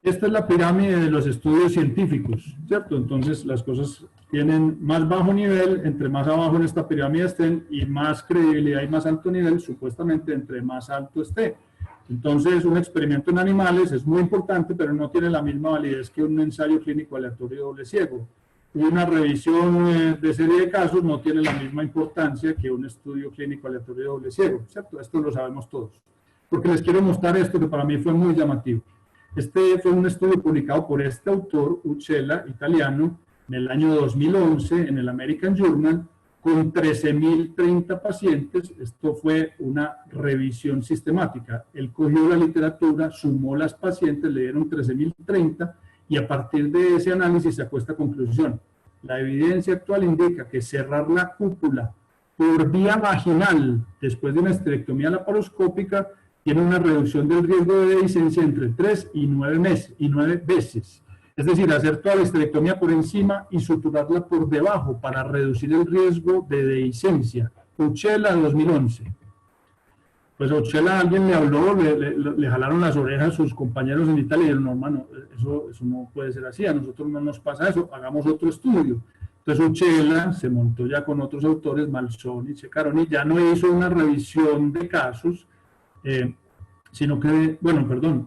Esta es la pirámide de los estudios científicos, ¿cierto? Entonces las cosas tienen más bajo nivel, entre más abajo en esta pirámide estén, y más credibilidad y más alto nivel, supuestamente entre más alto esté. Entonces, un experimento en animales es muy importante, pero no tiene la misma validez que un ensayo clínico aleatorio doble ciego. Y una revisión de serie de casos no tiene la misma importancia que un estudio clínico aleatorio doble ciego, ¿cierto? Esto lo sabemos todos. Porque les quiero mostrar esto que para mí fue muy llamativo. Este fue un estudio publicado por este autor, Uccella, italiano, en el año 2011 en el American Journal, con 13.030 pacientes. Esto fue una revisión sistemática. Él cogió la literatura, sumó las pacientes, le dieron 13.030 y a partir de ese análisis sacó esta conclusión. La evidencia actual indica que cerrar la cúpula por vía vaginal después de una esterectomía laparoscópica tiene una reducción del riesgo de dehiscencia entre 3 y 9 veces. Es decir, hacer toda la histerectomía por encima y suturarla por debajo para reducir el riesgo de dehiscencia. Uccella 2011. Pues a Uccella alguien le habló, le jalaron las orejas a sus compañeros en Italia y dijeron, no, hermano, eso no puede ser así, a nosotros no nos pasa eso, hagamos otro estudio. Entonces Uccella se montó ya con otros autores, Malsoni, Ceccaroni, ya no hizo una revisión de casos, sino que,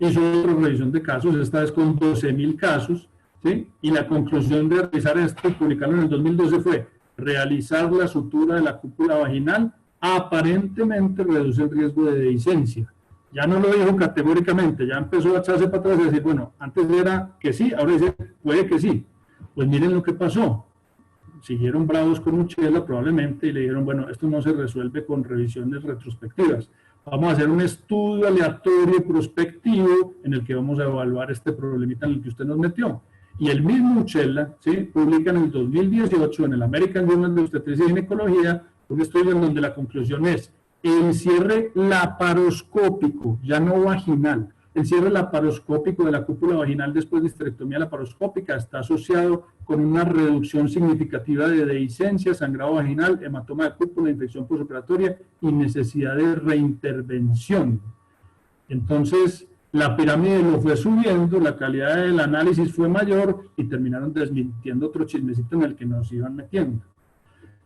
hizo otra revisión de casos, esta vez con 12.000 casos, ¿sí? Y la conclusión de realizar esto y publicarlo en el 2012 fue realizar la sutura de la cúpula vaginal aparentemente reduce el riesgo de dehiscencia. Ya no lo dijo categóricamente, ya empezó a echarse para atrás y decir, bueno, antes era que sí, ahora dice, puede que sí. Pues miren lo que pasó. Siguieron bravos con Uccella probablemente y le dijeron, bueno, esto no se resuelve con revisiones retrospectivas. Vamos a hacer un estudio aleatorio prospectivo en el que vamos a evaluar este problemita en el que usted nos metió. Y el mismo Uccella, ¿sí?, publica en el 2018 en el American Journal de Obstetricia y Ginecología un estudio en donde la conclusión es el cierre laparoscópico, ya no vaginal, el cierre laparoscópico de la cúpula vaginal después de histerectomía laparoscópica está asociado con una reducción significativa de dehiscencia, sangrado vaginal, hematoma de cúpula, infección postoperatoria y necesidad de reintervención. Entonces, la pirámide lo fue subiendo, la calidad del análisis fue mayor y terminaron desmintiendo otro chismecito en el que nos iban metiendo.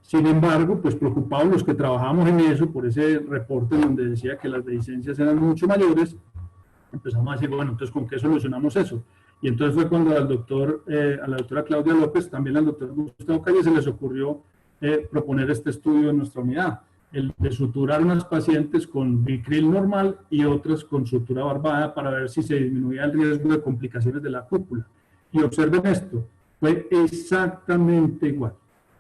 Sin embargo, pues preocupados los que trabajamos en eso, por ese reporte donde decía que las dehiscencias eran mucho mayores, empezamos a decir, bueno, entonces, ¿con qué solucionamos eso? Y entonces fue cuando a la doctora Claudia López, también al doctor Gustavo Calle, se les ocurrió proponer este estudio en nuestra unidad, el de suturar unas pacientes con Vicryl normal y otras con sutura barbada para ver si se disminuía el riesgo de complicaciones de la cúpula. Y observen esto, fue exactamente igual.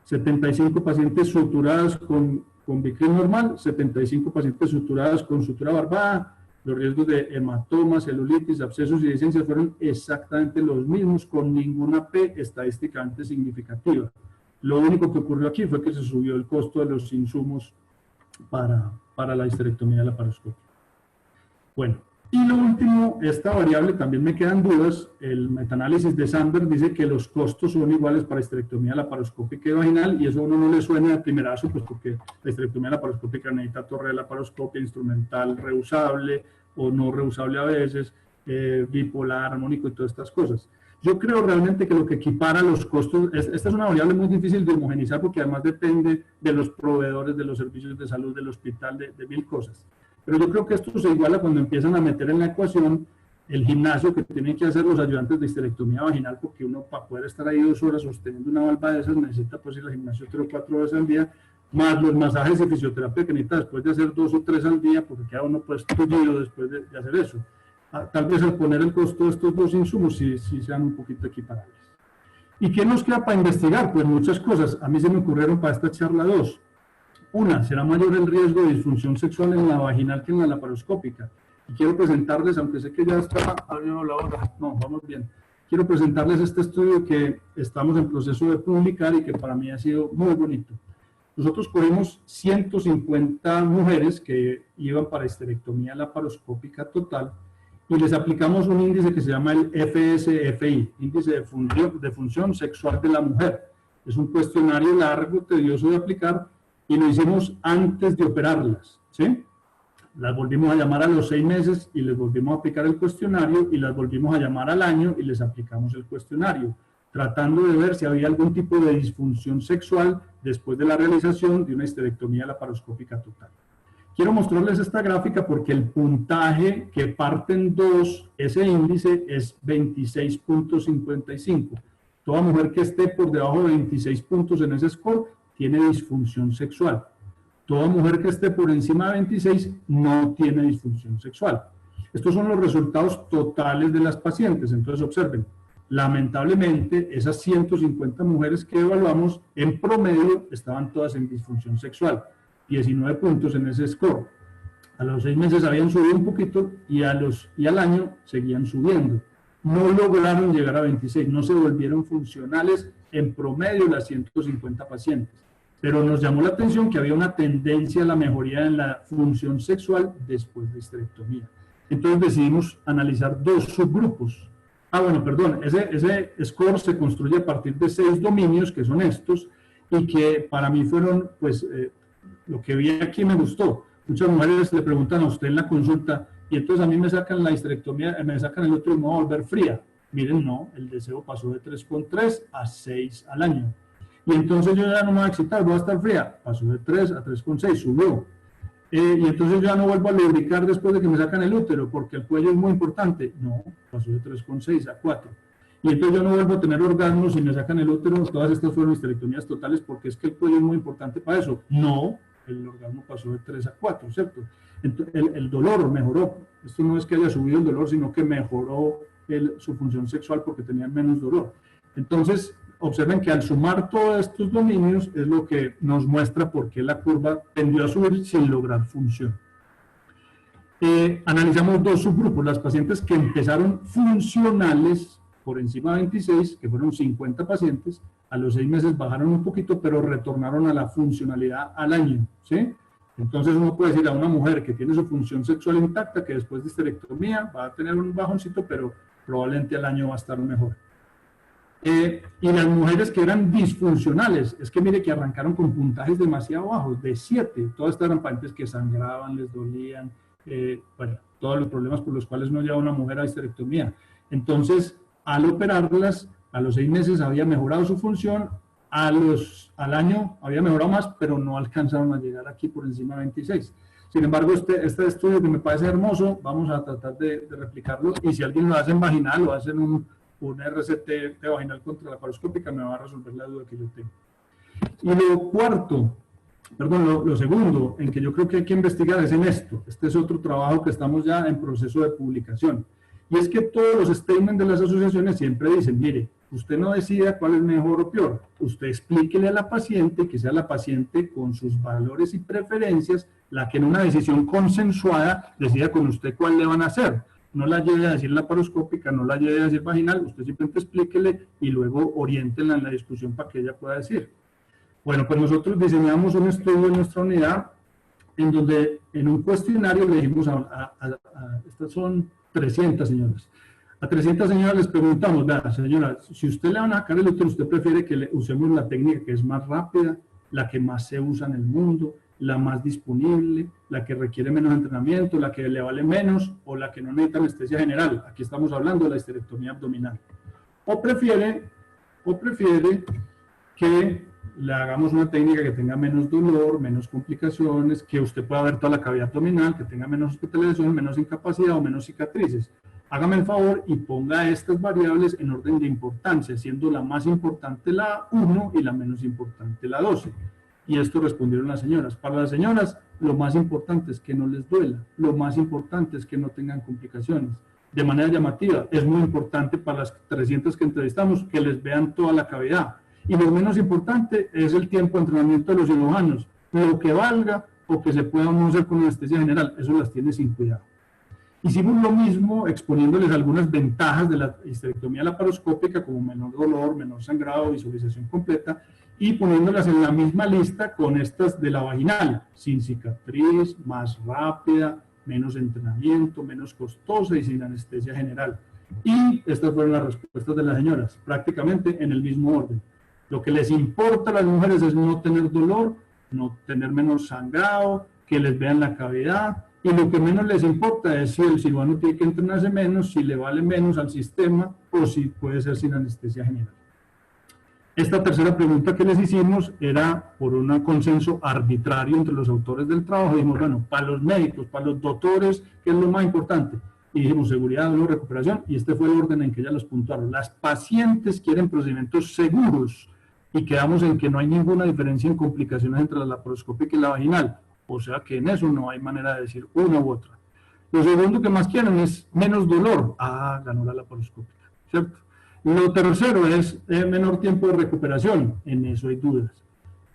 75 pacientes suturadas con Vicryl normal, 75 pacientes suturadas con sutura barbada. Los riesgos de hematomas, celulitis, abscesos y dehiscencias fueron exactamente los mismos, con ninguna P estadísticamente significativa. Lo único que ocurrió aquí fue que se subió el costo de los insumos para la histerectomía laparoscópica. Bueno, y lo último, esta variable también me quedan dudas. El metaanálisis de Sandberg dice que los costos son iguales para histerectomía laparoscópica y vaginal, y eso a uno no le suena de primerazo, pues porque la histerectomía laparoscópica necesita torre de laparoscopia, instrumental reusable o no reusable a veces, bipolar, armónico y todas estas cosas. Yo creo realmente que lo que equipara los costos, esta es una variable muy difícil de homogenizar porque además depende de los proveedores, de los servicios de salud, del hospital, de mil cosas. Pero yo creo que esto se iguala cuando empiezan a meter en la ecuación el gimnasio que tienen que hacer los ayudantes de histerectomía vaginal, porque uno para poder estar ahí 2 horas sosteniendo una valva de esas necesita pues ir al gimnasio 3 o 4 veces al día, más los masajes y fisioterapia que necesita después de hacer 2 o 3 al día, porque queda uno pues tullido después de hacer eso. Tal vez al poner el costo de estos dos insumos sí sean un poquito equiparables. ¿Y qué nos queda para investigar? Pues muchas cosas. A mí se me ocurrieron para esta charla 2. Una, será mayor el riesgo de disfunción sexual en la vaginal que en la laparoscópica. Y quiero presentarles, aunque sé que ya está abriendo la hora, no, vamos bien. Quiero presentarles este estudio que estamos en proceso de publicar y que para mí ha sido muy bonito. nosotros cogimos 150 mujeres que iban para histerectomía laparoscópica total y les aplicamos un índice que se llama el FSFI, índice de función sexual de la mujer. Es un cuestionario largo, tedioso de aplicar, y lo hicimos antes de operarlas, ¿sí? Las volvimos a llamar a los 6 meses y les volvimos a aplicar el cuestionario, y las volvimos a llamar al año y les aplicamos el cuestionario, tratando de ver si había algún tipo de disfunción sexual después de la realización de una histerectomía laparoscópica total. Quiero mostrarles esta gráfica porque el puntaje que parte en 2, ese índice es 26.55. Toda mujer que esté por debajo de 26 puntos en ese score tiene disfunción sexual. Toda mujer que esté por encima de 26 no tiene disfunción sexual. Estos son los resultados totales de las pacientes. Entonces observen, lamentablemente esas 150 mujeres que evaluamos en promedio estaban todas en disfunción sexual. 19 puntos en ese score. A los 6 meses habían subido un poquito y al año seguían subiendo. No lograron llegar a 26, no se volvieron funcionales en promedio las 150 pacientes. Pero nos llamó la atención que había una tendencia a la mejoría en la función sexual después de histerectomía. Entonces decidimos analizar 2 subgrupos. Bueno, perdón, ese score se construye a partir de 6 dominios, que son estos, y que para mí fueron, pues, lo que vi aquí me gustó. Muchas mujeres le preguntan a usted en la consulta, y entonces a mí me sacan la histerectomía, me sacan el útero y me voy a volver fría. Miren, no, el deseo pasó de 3,3 a 6 al año. Y entonces yo ya no me voy a excitar, voy a estar fría. Pasó de 3 a 3,6, subió. Y entonces yo ya no vuelvo a lubricar después de que me sacan el útero, porque el cuello es muy importante. No, pasó de 3,6 a 4. Y entonces yo no vuelvo a tener orgasmos si me sacan el útero. Todas estas fueron histerectomías totales porque es que el cuello es muy importante para eso. No, el orgasmo pasó de 3 a 4, ¿cierto? Entonces, el dolor mejoró. Esto no es que haya subido el dolor, sino que mejoró su función sexual porque tenían menos dolor. Entonces, observen que al sumar todos estos dominios es lo que nos muestra por qué la curva tendió a subir sin lograr función. Analizamos 2 subgrupos, las pacientes que empezaron funcionales por encima de 26, que fueron 50 pacientes, a los 6 meses bajaron un poquito, pero retornaron a la funcionalidad al año, ¿sí? Entonces uno puede decir a una mujer que tiene su función sexual intacta, que después de histerectomía va a tener un bajoncito, pero probablemente al año va a estar mejor. Y las mujeres que eran disfuncionales, es que mire que arrancaron con puntajes demasiado bajos, de 7, todas estas eran pacientes que sangraban, les dolían, bueno, todos los problemas por los cuales no lleva una mujer a histerectomía. Entonces, al operarlas, a los 6 meses había mejorado su función, al año había mejorado más, pero no alcanzaron a llegar aquí por encima de 26. Sin embargo, este estudio que me parece hermoso, vamos a tratar de replicarlo, y si alguien lo hace en vaginal o hace en un RCT de vaginal contra laparoscópica, me va a resolver la duda que yo tengo. Y lo segundo en que yo creo que hay que investigar es en esto. Este es otro trabajo que estamos ya en proceso de publicación. Y es que todos los statements de las asociaciones siempre dicen, mire, usted no decida cuál es mejor o peor. Usted explíquele a la paciente, que sea la paciente con sus valores y preferencias, la que en una decisión consensuada decida con usted cuál le van a hacer. No la lleve a decir laparoscópica, no la lleve a decir vaginal, usted simplemente explíquele y luego oriéntela en la discusión para que ella pueda decir. Bueno, pues nosotros diseñamos un estudio en nuestra unidad en donde en un cuestionario le dijimos estas son 300 señoras. A 300 señoras les preguntamos, señora, si usted le van a sacar el útero, ¿usted prefiere que le usemos la técnica que es más rápida, la que más se usa en el mundo, la más disponible, la que requiere menos entrenamiento, la que le vale menos o la que no necesita anestesia general? Aquí estamos hablando de la histerectomía abdominal. O prefiere que le hagamos una técnica que tenga menos dolor, menos complicaciones, que usted pueda ver toda la cavidad abdominal, que tenga menos hospitalización, menos incapacidad o menos cicatrices. Hágame el favor y ponga estas variables en orden de importancia, siendo la más importante la 1 y la menos importante la 12. Y esto respondieron las señoras. Para las señoras, lo más importante es que no les duela, lo más importante es que no tengan complicaciones. De manera llamativa, es muy importante para las 300 que entrevistamos que les vean toda la cavidad. Y lo menos importante es el tiempo de entrenamiento de los cirujanos. Lo que valga o que se pueda no hacer con anestesia general, eso las tiene sin cuidado. Hicimos lo mismo exponiéndoles algunas ventajas de la histerectomía laparoscópica, como menor dolor, menor sangrado, visualización completa, y poniéndolas en la misma lista con estas de la vaginal, sin cicatriz, más rápida, menos entrenamiento, menos costosa y sin anestesia general. Y estas fueron las respuestas de las señoras, prácticamente en el mismo orden. Lo que les importa a las mujeres es no tener dolor, no tener menos sangrado, que les vean la cavidad, y lo que menos les importa es si el cirujano tiene que entrenarse menos, si le vale menos al sistema o si puede ser sin anestesia general. Esta tercera pregunta que les hicimos era por un consenso arbitrario entre los autores del trabajo. Dijimos, bueno, para los médicos, para los doctores, ¿qué es lo más importante? Y dijimos seguridad, dolor, recuperación, y este fue el orden en que ellas los puntuaron. Las pacientes quieren procedimientos seguros y quedamos en que no hay ninguna diferencia en complicaciones entre la laparoscópica y la vaginal, o sea que en eso no hay manera de decir una u otra. Lo segundo que más quieren es menos dolor. Ah, ganó la laparoscópica, ¿cierto? Lo tercero es menor tiempo de recuperación, en eso hay dudas.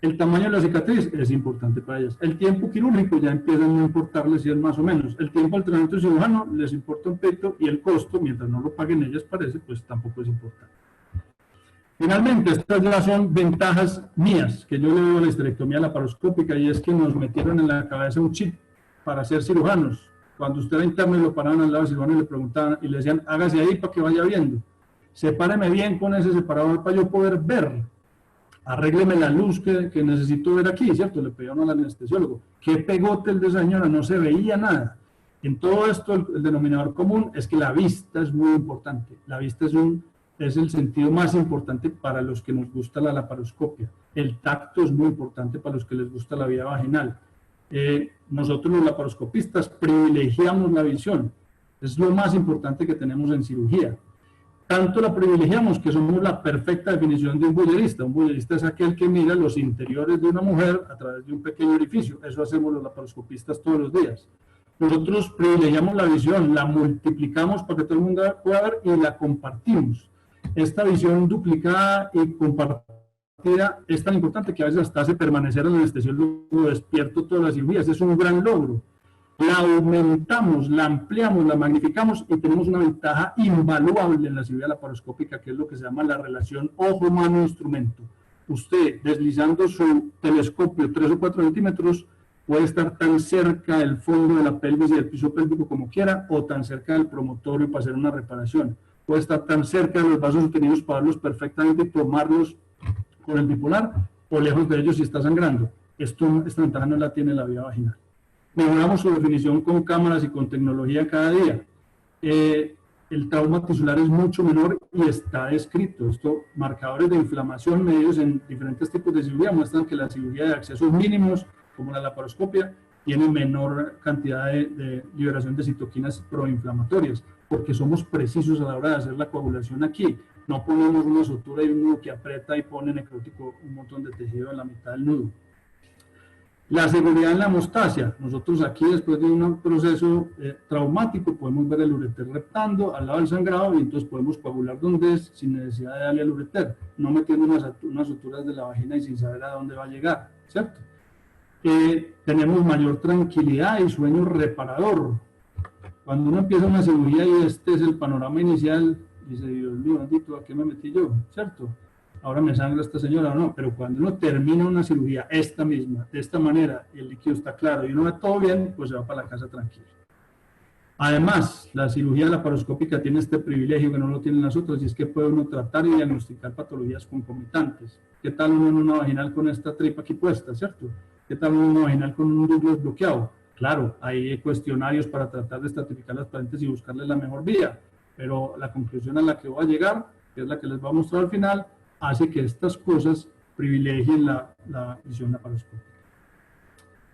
El tamaño de la cicatriz es importante para ellas. El tiempo quirúrgico ya empieza a no importarles si es más o menos. El tiempo al tratamiento cirujano les importa un peito y el costo, mientras no lo paguen ellas parece, pues tampoco es importante. Finalmente, estas ya son ventajas mías, que yo le doy a la histerectomía laparoscópica, y es que nos metieron en la cabeza un chip para ser cirujanos. Cuando usted era interno y lo paraban al lado del cirujano y le preguntaban, y le decían, hágase ahí para que vaya viendo. Sepáreme bien con ese separador para yo poder ver. Arrégleme la luz que necesito ver aquí, ¿cierto? Le pedían al anestesiólogo. ¿Qué pegote el de esa señora? No se veía nada. En todo esto, el denominador común es que la vista es muy importante. La vista es el sentido más importante para los que nos gusta la laparoscopia. El tacto es muy importante para los que les gusta la vía vaginal. Nosotros los laparoscopistas privilegiamos la visión. Es lo más importante que tenemos en cirugía. Tanto la privilegiamos que somos la perfecta definición de un bullerista. Un bullerista es aquel que mira los interiores de una mujer a través de un pequeño orificio. Eso hacemos los laparoscopistas todos los días. Nosotros privilegiamos la visión, la multiplicamos para que todo el mundo pueda ver y la compartimos. Esta visión duplicada y compartida es tan importante que a veces hasta hace permanecer al anestesiólogo despierto todas las cirugías. Es un gran logro. La aumentamos, la ampliamos, la magnificamos y tenemos una ventaja invaluable en la cirugía laparoscópica, que es lo que se llama la relación ojo-mano-instrumento. Usted, deslizando su telescopio 3 o 4 centímetros, puede estar tan cerca del fondo de la pelvis y del piso pélvico como quiera, o tan cerca del promontorio para hacer una reparación. Puede estar tan cerca de los vasos uterinos para verlos perfectamente y tomarlos con el bipolar, o lejos de ellos si está sangrando. Esta ventaja no la tiene la vía vaginal. Mejoramos su definición con cámaras y con tecnología cada día. El trauma tisular es mucho menor y está descrito. Marcadores de inflamación medidos en diferentes tipos de cirugía muestran que la cirugía de accesos mínimos, como la laparoscopia, tiene menor cantidad de liberación de citoquinas proinflamatorias, porque somos precisos a la hora de hacer la coagulación aquí. No ponemos una sutura y un nudo que aprieta y pone necrótico un montón de tejido en la mitad del nudo. La seguridad en la hemostasia. Nosotros aquí, después de un proceso traumático, podemos ver el ureter reptando al lado del sangrado y entonces podemos coagular donde es sin necesidad de darle al ureter, no metiendo unas suturas de la vagina y sin saber a dónde va a llegar, ¿cierto? Tenemos mayor tranquilidad y sueño reparador. Cuando uno empieza una cirugía y este es el panorama inicial, dice, Dios mío, bendito, ¿a qué me metí yo? ¿Cierto? Ahora me sangra esta señora o no, pero cuando uno termina una cirugía, esta misma, de esta manera, el líquido está claro y uno ve todo bien, pues se va para la casa tranquilo. Además, la cirugía laparoscópica tiene este privilegio que no lo tienen las otras, y es que puede uno tratar y diagnosticar patologías concomitantes. ¿Qué tal uno en una vaginal con esta tripa aquí puesta, cierto? ¿Qué tal uno en una vaginal con un Douglas bloqueado? Claro, hay cuestionarios para tratar de estratificar las pacientes y buscarles la mejor vía, pero la conclusión a la que voy a llegar, que es la que les voy a mostrar al final, hace que estas cosas privilegien la visión laparoscópica.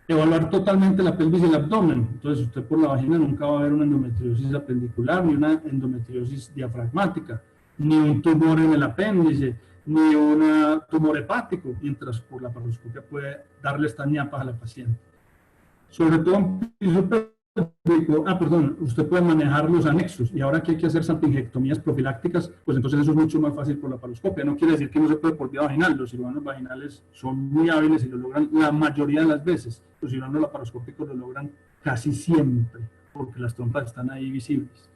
Evaluar totalmente la pelvis y el abdomen. Entonces, usted por la vagina nunca va a ver una endometriosis apendicular, ni una endometriosis diafragmática, ni un tumor en el apéndice, ni un tumor hepático, mientras por la laparoscopia puede darle esta ñapa a la paciente. Sobre todo en piso pélvico, usted puede manejar los anexos, y ahora que hay que hacer salpingectomías profilácticas, pues entonces eso es mucho más fácil por la laparoscopia. No quiere decir que no se puede por vía vaginal. Los cirujanos vaginales son muy hábiles y lo logran la mayoría de las veces. Los cirujanos laparoscópicos lo logran casi siempre, porque las trompas están ahí visibles.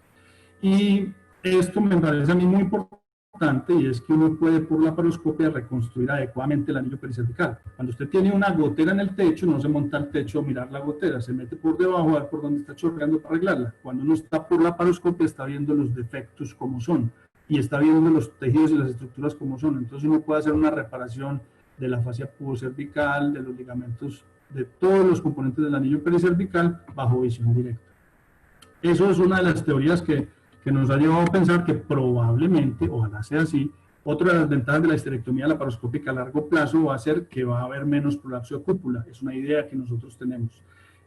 Y esto me parece a mí muy importante, importante, y es que uno puede por laparoscopia reconstruir adecuadamente el anillo pericervical. Cuando usted tiene una gotera en el techo, no se monta al techo a mirar la gotera, se mete por debajo a ver por dónde está chorreando para arreglarla. Cuando uno está por laparoscopia está viendo los defectos como son y está viendo los tejidos y las estructuras como son. Entonces uno puede hacer una reparación de la fascia pubocervical, de los ligamentos, de todos los componentes del anillo pericervical bajo visión directa. Eso es una de las teorías que nos ha llevado a pensar que probablemente, ojalá sea así, otra de las ventajas de la histerectomía laparoscópica a largo plazo va a ser que va a haber menos prolapso de cúpula. Es una idea que nosotros tenemos.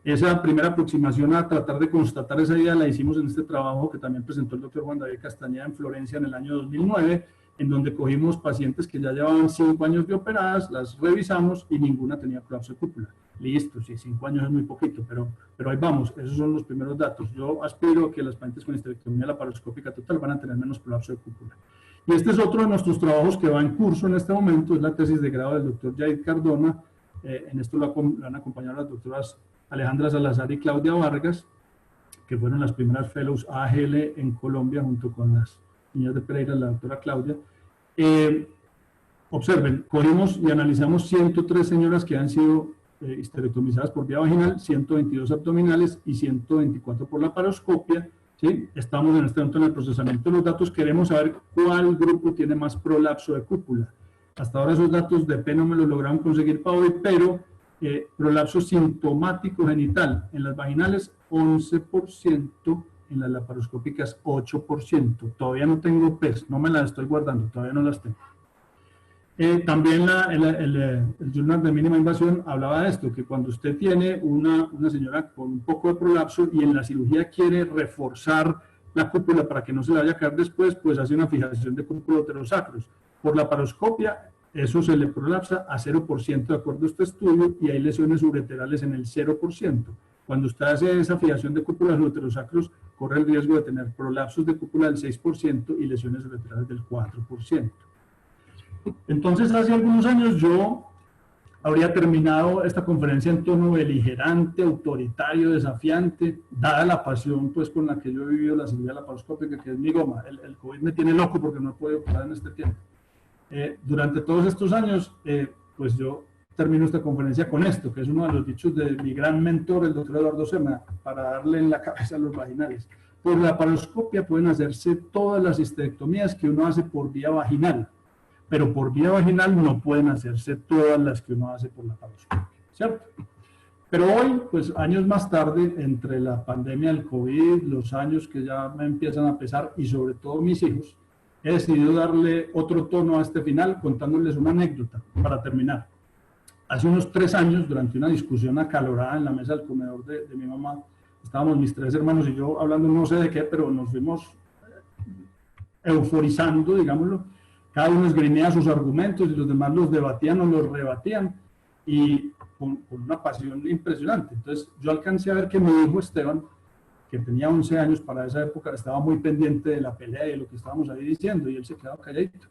Esa primera aproximación a tratar de constatar esa idea la hicimos en este trabajo que también presentó el doctor Juan David Castañeda en Florencia en el año 2009, en donde cogimos pacientes que ya llevaban 5 años de operadas, las revisamos y ninguna tenía prolapso de cúpula. Listo, sí, 5 años es muy poquito, pero ahí vamos, esos son los primeros datos. Yo aspiro a que las pacientes con histerectomía laparoscópica total van a tener menos prolapso de cúpula. Y este es otro de nuestros trabajos que va en curso en este momento, es la tesis de grado del doctor Jair Cardona. En esto lo han acompañado las doctoras Alejandra Salazar y Claudia Vargas, que fueron las primeras fellows AGL en Colombia, junto con las niñas de Pereira, la doctora Claudia. Observen, cogimos y analizamos 103 señoras que han sido histerectomizadas por vía vaginal, 122 abdominales y 124 por laparoscopia. ¿Sí? Estamos en este momento en el procesamiento de los datos, queremos saber cuál grupo tiene más prolapso de cúpula. Hasta ahora esos datos de P no me los lograron conseguir para hoy, pero prolapso sintomático genital en las vaginales 11%, en las laparoscópicas 8%. Todavía no tengo PES, no me las estoy guardando, todavía no las tengo. También el Journal de Mínima Invasión hablaba de esto, que cuando usted tiene una señora con un poco de prolapso y en la cirugía quiere reforzar la cúpula para que no se le vaya a caer después, pues hace una fijación de cúpula uterosacros. Por laparoscopia, eso se le prolapsa a 0% de acuerdo a este estudio y hay lesiones ureterales en el 0%. Cuando usted hace esa fijación de cúpulas uterosacros, corre el riesgo de tener prolapsos de cúpula del 6% y lesiones ureterales del 4%. Entonces, hace algunos años yo habría terminado esta conferencia en tono beligerante, autoritario, desafiante, dada la pasión pues, con la que yo he vivido la cirugía laparoscópica, que es mi goma. El COVID me tiene loco porque no he podido operar en este tiempo. Durante todos estos años, pues yo termino esta conferencia con esto, que es uno de los dichos de mi gran mentor, el doctor Eduardo Sema, para darle en la cabeza a los vaginales. Por laparoscopia pueden hacerse todas las histerectomías que uno hace por vía vaginal, pero por vía vaginal no pueden hacerse todas las que uno hace por laparoscopia, ¿cierto? Pero hoy, pues años más tarde, entre la pandemia del COVID, los años que ya me empiezan a pesar y sobre todo mis hijos, he decidido darle otro tono a este final contándoles una anécdota para terminar. Hace unos 3 años, durante una discusión acalorada en la mesa del comedor de mi mamá, estábamos mis 3 hermanos y yo hablando no sé de qué, pero nos fuimos euforizando, digámoslo. Cada uno esgrimía sus argumentos y los demás los debatían o los rebatían y con una pasión impresionante. Entonces yo alcancé a ver que mi hijo Esteban, que tenía 11 años para esa época, estaba muy pendiente de la pelea y de lo que estábamos ahí diciendo y él se quedaba calladito.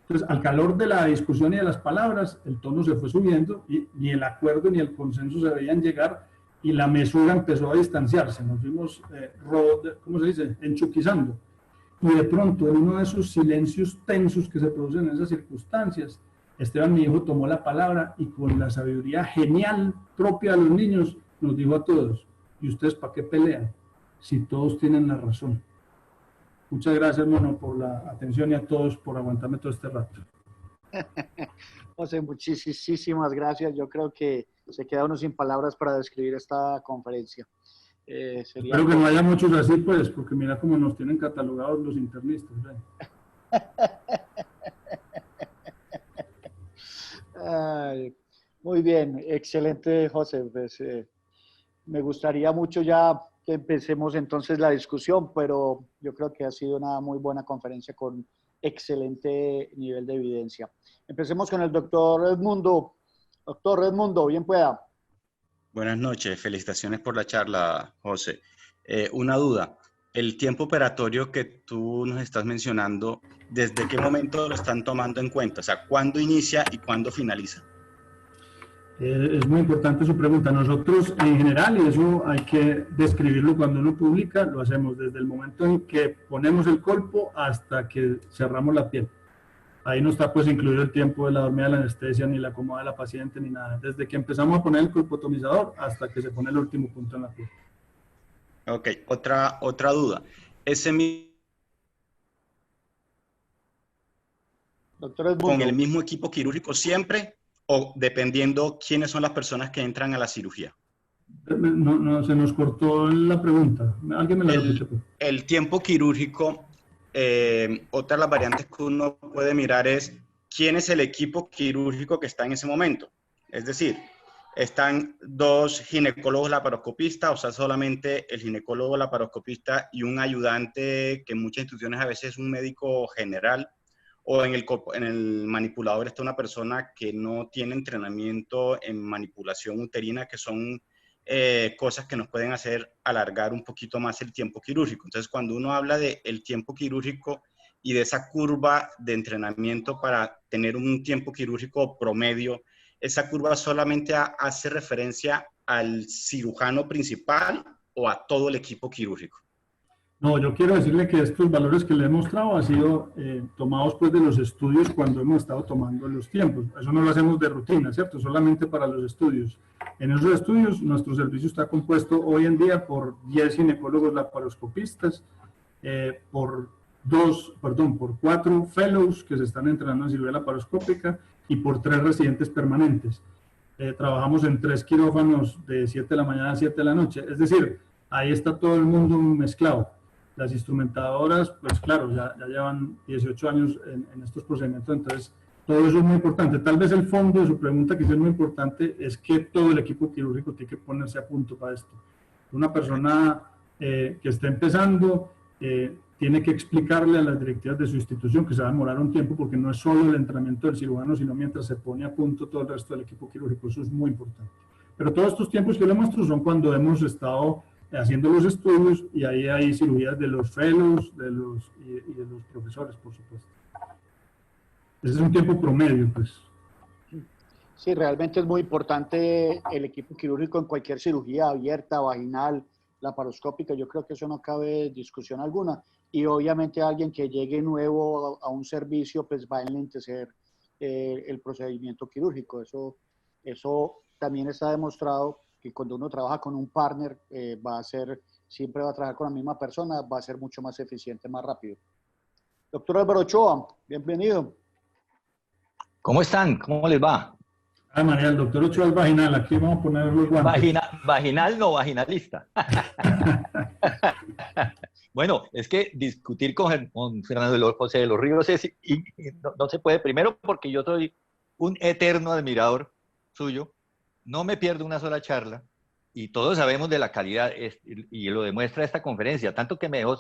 Entonces al calor de la discusión y de las palabras, el tono se fue subiendo y ni el acuerdo ni el consenso se veían llegar y la mesura empezó a distanciarse. Nos fuimos, ¿cómo se dice?, enchuquizando. Y de pronto, en uno de esos silencios tensos que se producen en esas circunstancias, Esteban, mi hijo, tomó la palabra y con la sabiduría genial propia de los niños, nos dijo a todos: ¿y ustedes para qué pelean si todos tienen la razón? Muchas gracias, hermano, por la atención y a todos por aguantarme todo este rato. José, muchísimas gracias. Yo creo que se queda uno sin palabras para describir esta conferencia. Espero que no haya muchos así, pues, porque mira cómo nos tienen catalogados los internistas. Ay, muy bien, excelente, José. Pues, me gustaría mucho ya que empecemos entonces la discusión, pero yo creo que ha sido una muy buena conferencia con excelente nivel de evidencia. Empecemos con el doctor Edmundo. Doctor Edmundo, bien pueda. Buenas noches, felicitaciones por la charla, José. Una duda, el tiempo operatorio que tú nos estás mencionando, ¿desde qué momento lo están tomando en cuenta? O sea, ¿cuándo inicia y cuándo finaliza? Es muy importante su pregunta. Nosotros en general, y eso hay que describirlo cuando uno publica, lo hacemos desde el momento en que ponemos el colpo hasta que cerramos la piel. Ahí no está pues incluido el tiempo de la dormida de la anestesia, ni la acomoda de la paciente, ni nada. Desde que empezamos a poner el colpotomizador hasta que se pone el último punto en la piel. Ok, otra duda. Doctor ¿Con Edmundo, el mismo equipo quirúrgico siempre o dependiendo quiénes son las personas que entran a la cirugía? No, se nos cortó la pregunta. ¿Alguien me la repite? El tiempo quirúrgico, otra de las variantes que uno puede mirar es quién es el equipo quirúrgico que está en ese momento. Es decir, están dos ginecólogos laparoscopistas, o sea, solamente el ginecólogo laparoscopista y un ayudante, que en muchas instituciones a veces es un médico general, o en el manipulador está una persona que no tiene entrenamiento en manipulación uterina, que son cosas que nos pueden hacer alargar un poquito más el tiempo quirúrgico. Entonces, cuando uno habla del tiempo quirúrgico y de esa curva de entrenamiento para tener un tiempo quirúrgico promedio, esa curva solamente hace referencia al cirujano principal o a todo el equipo quirúrgico. No, yo quiero decirle que estos valores que le he mostrado han sido tomados pues de los estudios cuando hemos estado tomando los tiempos. Eso no lo hacemos de rutina, ¿cierto? Solamente para los estudios. En esos estudios, nuestro servicio está compuesto hoy en día por 10 ginecólogos laparoscopistas, por 4 fellows que se están entrenando en cirugía laparoscópica y por 3 residentes permanentes. Trabajamos en 3 quirófanos de 7 de la mañana a 7 de la noche. Es decir, ahí está todo el mundo mezclado. Las instrumentadoras, pues claro, ya llevan 18 años en estos procedimientos, entonces todo eso es muy importante. Tal vez el fondo de su pregunta, que es muy importante, es que todo el equipo quirúrgico tiene que ponerse a punto para esto. Una persona que está empezando tiene que explicarle a las directivas de su institución que se va a demorar un tiempo, porque no es solo el entrenamiento del cirujano, sino mientras se pone a punto todo el resto del equipo quirúrgico. Eso es muy importante. Pero todos estos tiempos que le muestro son cuando hemos estado haciendo los estudios, y ahí hay cirugías de los fellows y de los profesores, por supuesto. Ese es un tiempo promedio, pues. sí, realmente es muy importante el equipo quirúrgico en cualquier cirugía abierta, vaginal, laparoscópica. Yo creo que eso no cabe discusión alguna. Y obviamente alguien que llegue nuevo a un servicio, pues va a enlentecer el procedimiento quirúrgico. Eso también está demostrado que cuando uno trabaja con un partner, siempre va a trabajar con la misma persona, va a ser mucho más eficiente, más rápido. Doctor Álvaro Ochoa, bienvenido. ¿Cómo están? ¿Cómo les va? María, el doctor Ochoa es vaginal, aquí vamos a poner los guantes. Vaginal, no vaginalista. Bueno, es que discutir con Fernando José de los Ríos no se puede, primero porque yo soy un eterno admirador suyo, no me pierdo una sola charla, y todos sabemos de la calidad, y lo demuestra esta conferencia, tanto que me dejó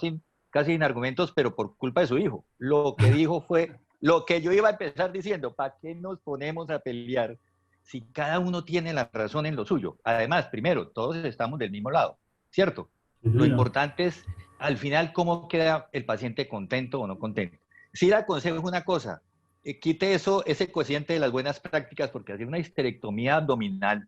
casi sin argumentos, pero por culpa de su hijo. Lo que dijo fue lo que yo iba a empezar diciendo: ¿para qué nos ponemos a pelear si cada uno tiene la razón en lo suyo? Además, primero, todos estamos del mismo lado, ¿cierto? Lo importante es, al final, cómo queda el paciente, contento o no contento. Sí le aconsejo una cosa: quite ese cociente de las buenas prácticas, porque hacer una histerectomía abdominal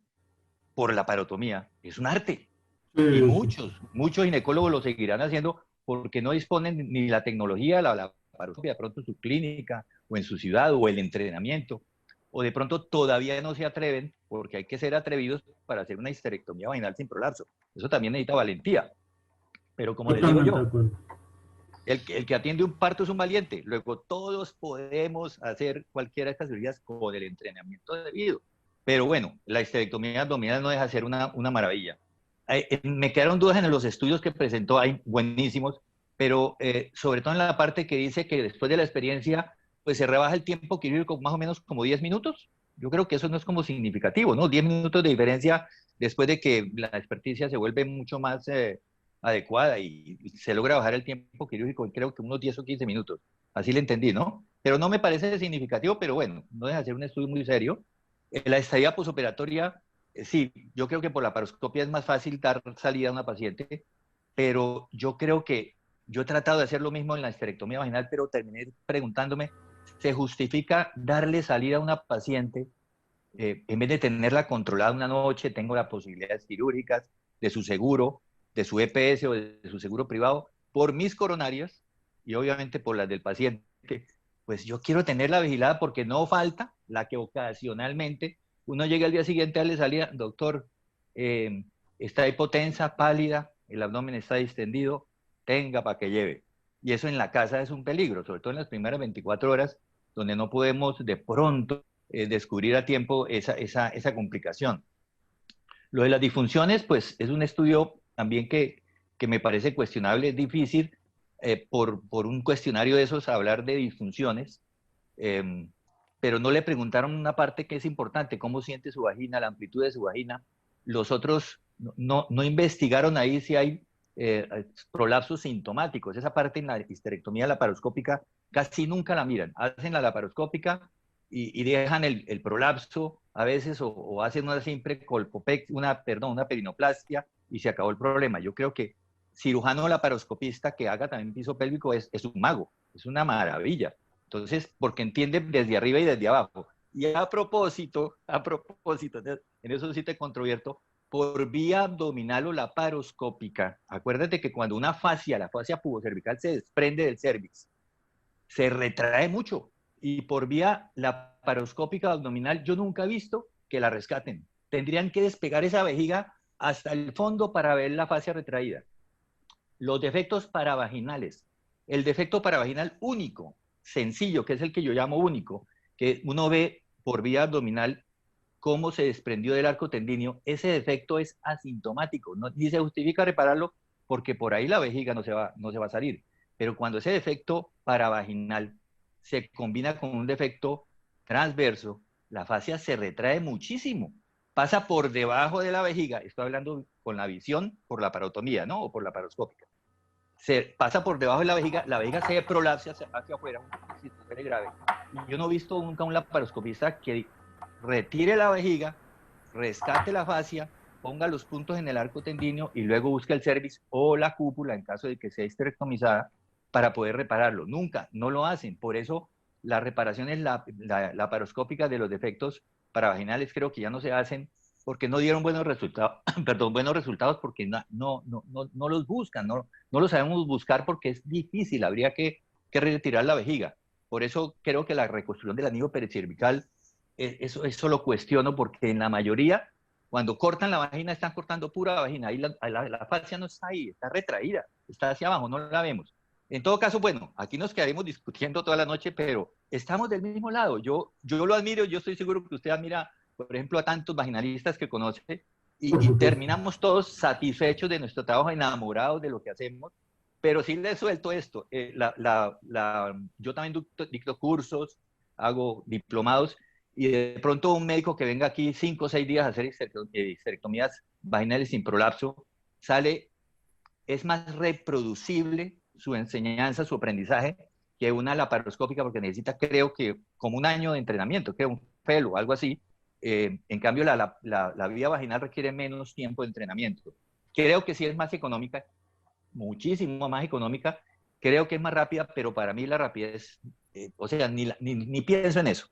por la parotomía es un arte. Y muchos ginecólogos lo seguirán haciendo porque no disponen ni la tecnología, la laparoscopia, de pronto en su clínica o en su ciudad, o el entrenamiento, o de pronto todavía no se atreven, porque hay que ser atrevidos para hacer una histerectomía vaginal sin prolapso. Eso también necesita valentía. Pero como les digo yo, el que atiende un parto es un valiente. Luego todos podemos hacer cualquiera de estas cirugías con el entrenamiento debido. Pero bueno, la histerectomía abdominal no deja de ser una maravilla. Me quedaron dudas en los estudios que presentó, hay buenísimos, pero sobre todo en la parte que dice que después de la experiencia, pues se rebaja el tiempo quirúrgico más o menos como 10 minutos. Yo creo que eso no es como significativo, ¿no? 10 minutos de diferencia después de que la experticia se vuelve mucho más adecuada y se logra bajar el tiempo quirúrgico, creo que unos 10 o 15 minutos. Así le entendí, ¿no? Pero no me parece significativo, pero bueno, no deja de ser un estudio muy serio. La estadía posoperatoria, sí, yo creo que por la paroscopia es más fácil dar salida a una paciente, pero yo creo que yo he tratado de hacer lo mismo en la histerectomía vaginal, pero terminé preguntándome, ¿se justifica darle salida a una paciente en vez de tenerla controlada una noche, tengo las posibilidades quirúrgicas de su seguro, de su EPS o de su seguro privado, por mis coronarias y obviamente por las del paciente, pues yo quiero tenerla vigilada porque no falta la que ocasionalmente uno llega al día siguiente a darle salida, doctor, está hipotensa, pálida, el abdomen está distendido, tenga para que lleve. Y eso en la casa es un peligro, sobre todo en las primeras 24 horas, donde no podemos de pronto descubrir a tiempo esa complicación. Lo de las disfunciones, pues es un estudio también que me parece cuestionable, es difícil por un cuestionario de esos hablar de disfunciones, pero no le preguntaron una parte que es importante, cómo siente su vagina, la amplitud de su vagina. Los otros no investigaron ahí si hay prolapsos sintomáticos. Esa parte en la histerectomía laparoscópica casi nunca la miran. Hacen la laparoscópica y dejan el prolapso a veces o hacen una simple una perinoplastia y se acabó el problema. Yo creo que cirujano laparoscopista que haga también piso pélvico es un mago, es una maravilla. Entonces, porque entiende desde arriba y desde abajo. Y a propósito, en eso sí te controvierto, por vía abdominal o laparoscópica, acuérdate que cuando una fascia, la fascia pubocervical se desprende del cervix, se retrae mucho. Y por vía laparoscópica abdominal, yo nunca he visto que la rescaten. Tendrían que despegar esa vejiga hasta el fondo para ver la fascia retraída. Los defectos paravaginales. El defecto paravaginal único, sencillo, que es el que yo llamo único, que uno ve por vía abdominal cómo se desprendió del arco tendíneo, ese defecto es asintomático, ni se justifica repararlo porque por ahí la vejiga no se va a salir. Pero cuando ese defecto paravaginal se combina con un defecto transverso, la fascia se retrae muchísimo, pasa por debajo de la vejiga, estoy hablando con la visión por la parotomía, ¿no? O por la paroscópica. Se pasa por debajo de la vejiga se prolapsa hacia afuera, una situación grave. Y yo no he visto nunca un laparoscopista que retire la vejiga, rescate la fascia, ponga los puntos en el arco tendíneo y luego busque el cervix o la cúpula en caso de que sea histerectomizada para poder repararlo. Nunca, no lo hacen. Por eso las reparaciones laparoscópicas de los defectos paravaginales creo que ya no se hacen porque no dieron buenos resultados, buenos resultados porque no los buscan, no los sabemos buscar porque es difícil, habría que retirar la vejiga. Por eso creo que la reconstrucción del anillo pericervical, eso lo cuestiono porque en la mayoría, cuando cortan la vagina, están cortando pura vagina, ahí la fascia no está ahí, está retraída, está hacia abajo, no la vemos. En todo caso, bueno, aquí nos quedaremos discutiendo toda la noche, pero estamos del mismo lado. Yo lo admiro, yo estoy seguro que usted admira, por ejemplo, a tantos vaginalistas que conoce y terminamos todos satisfechos de nuestro trabajo, enamorados de lo que hacemos, pero sí les suelto esto. Yo también dicto cursos, hago diplomados y de pronto un médico que venga aquí 5 o 6 días a hacer histerectomías vaginales sin prolapso, es más reproducible su enseñanza, su aprendizaje, que una laparoscópica porque necesita, creo que, como un año de entrenamiento, creo, un fellow, algo así. En cambio, la vía vaginal requiere menos tiempo de entrenamiento. Creo que sí es más económica, muchísimo más económica, creo que es más rápida, pero para mí la rapidez, o sea, ni pienso en eso.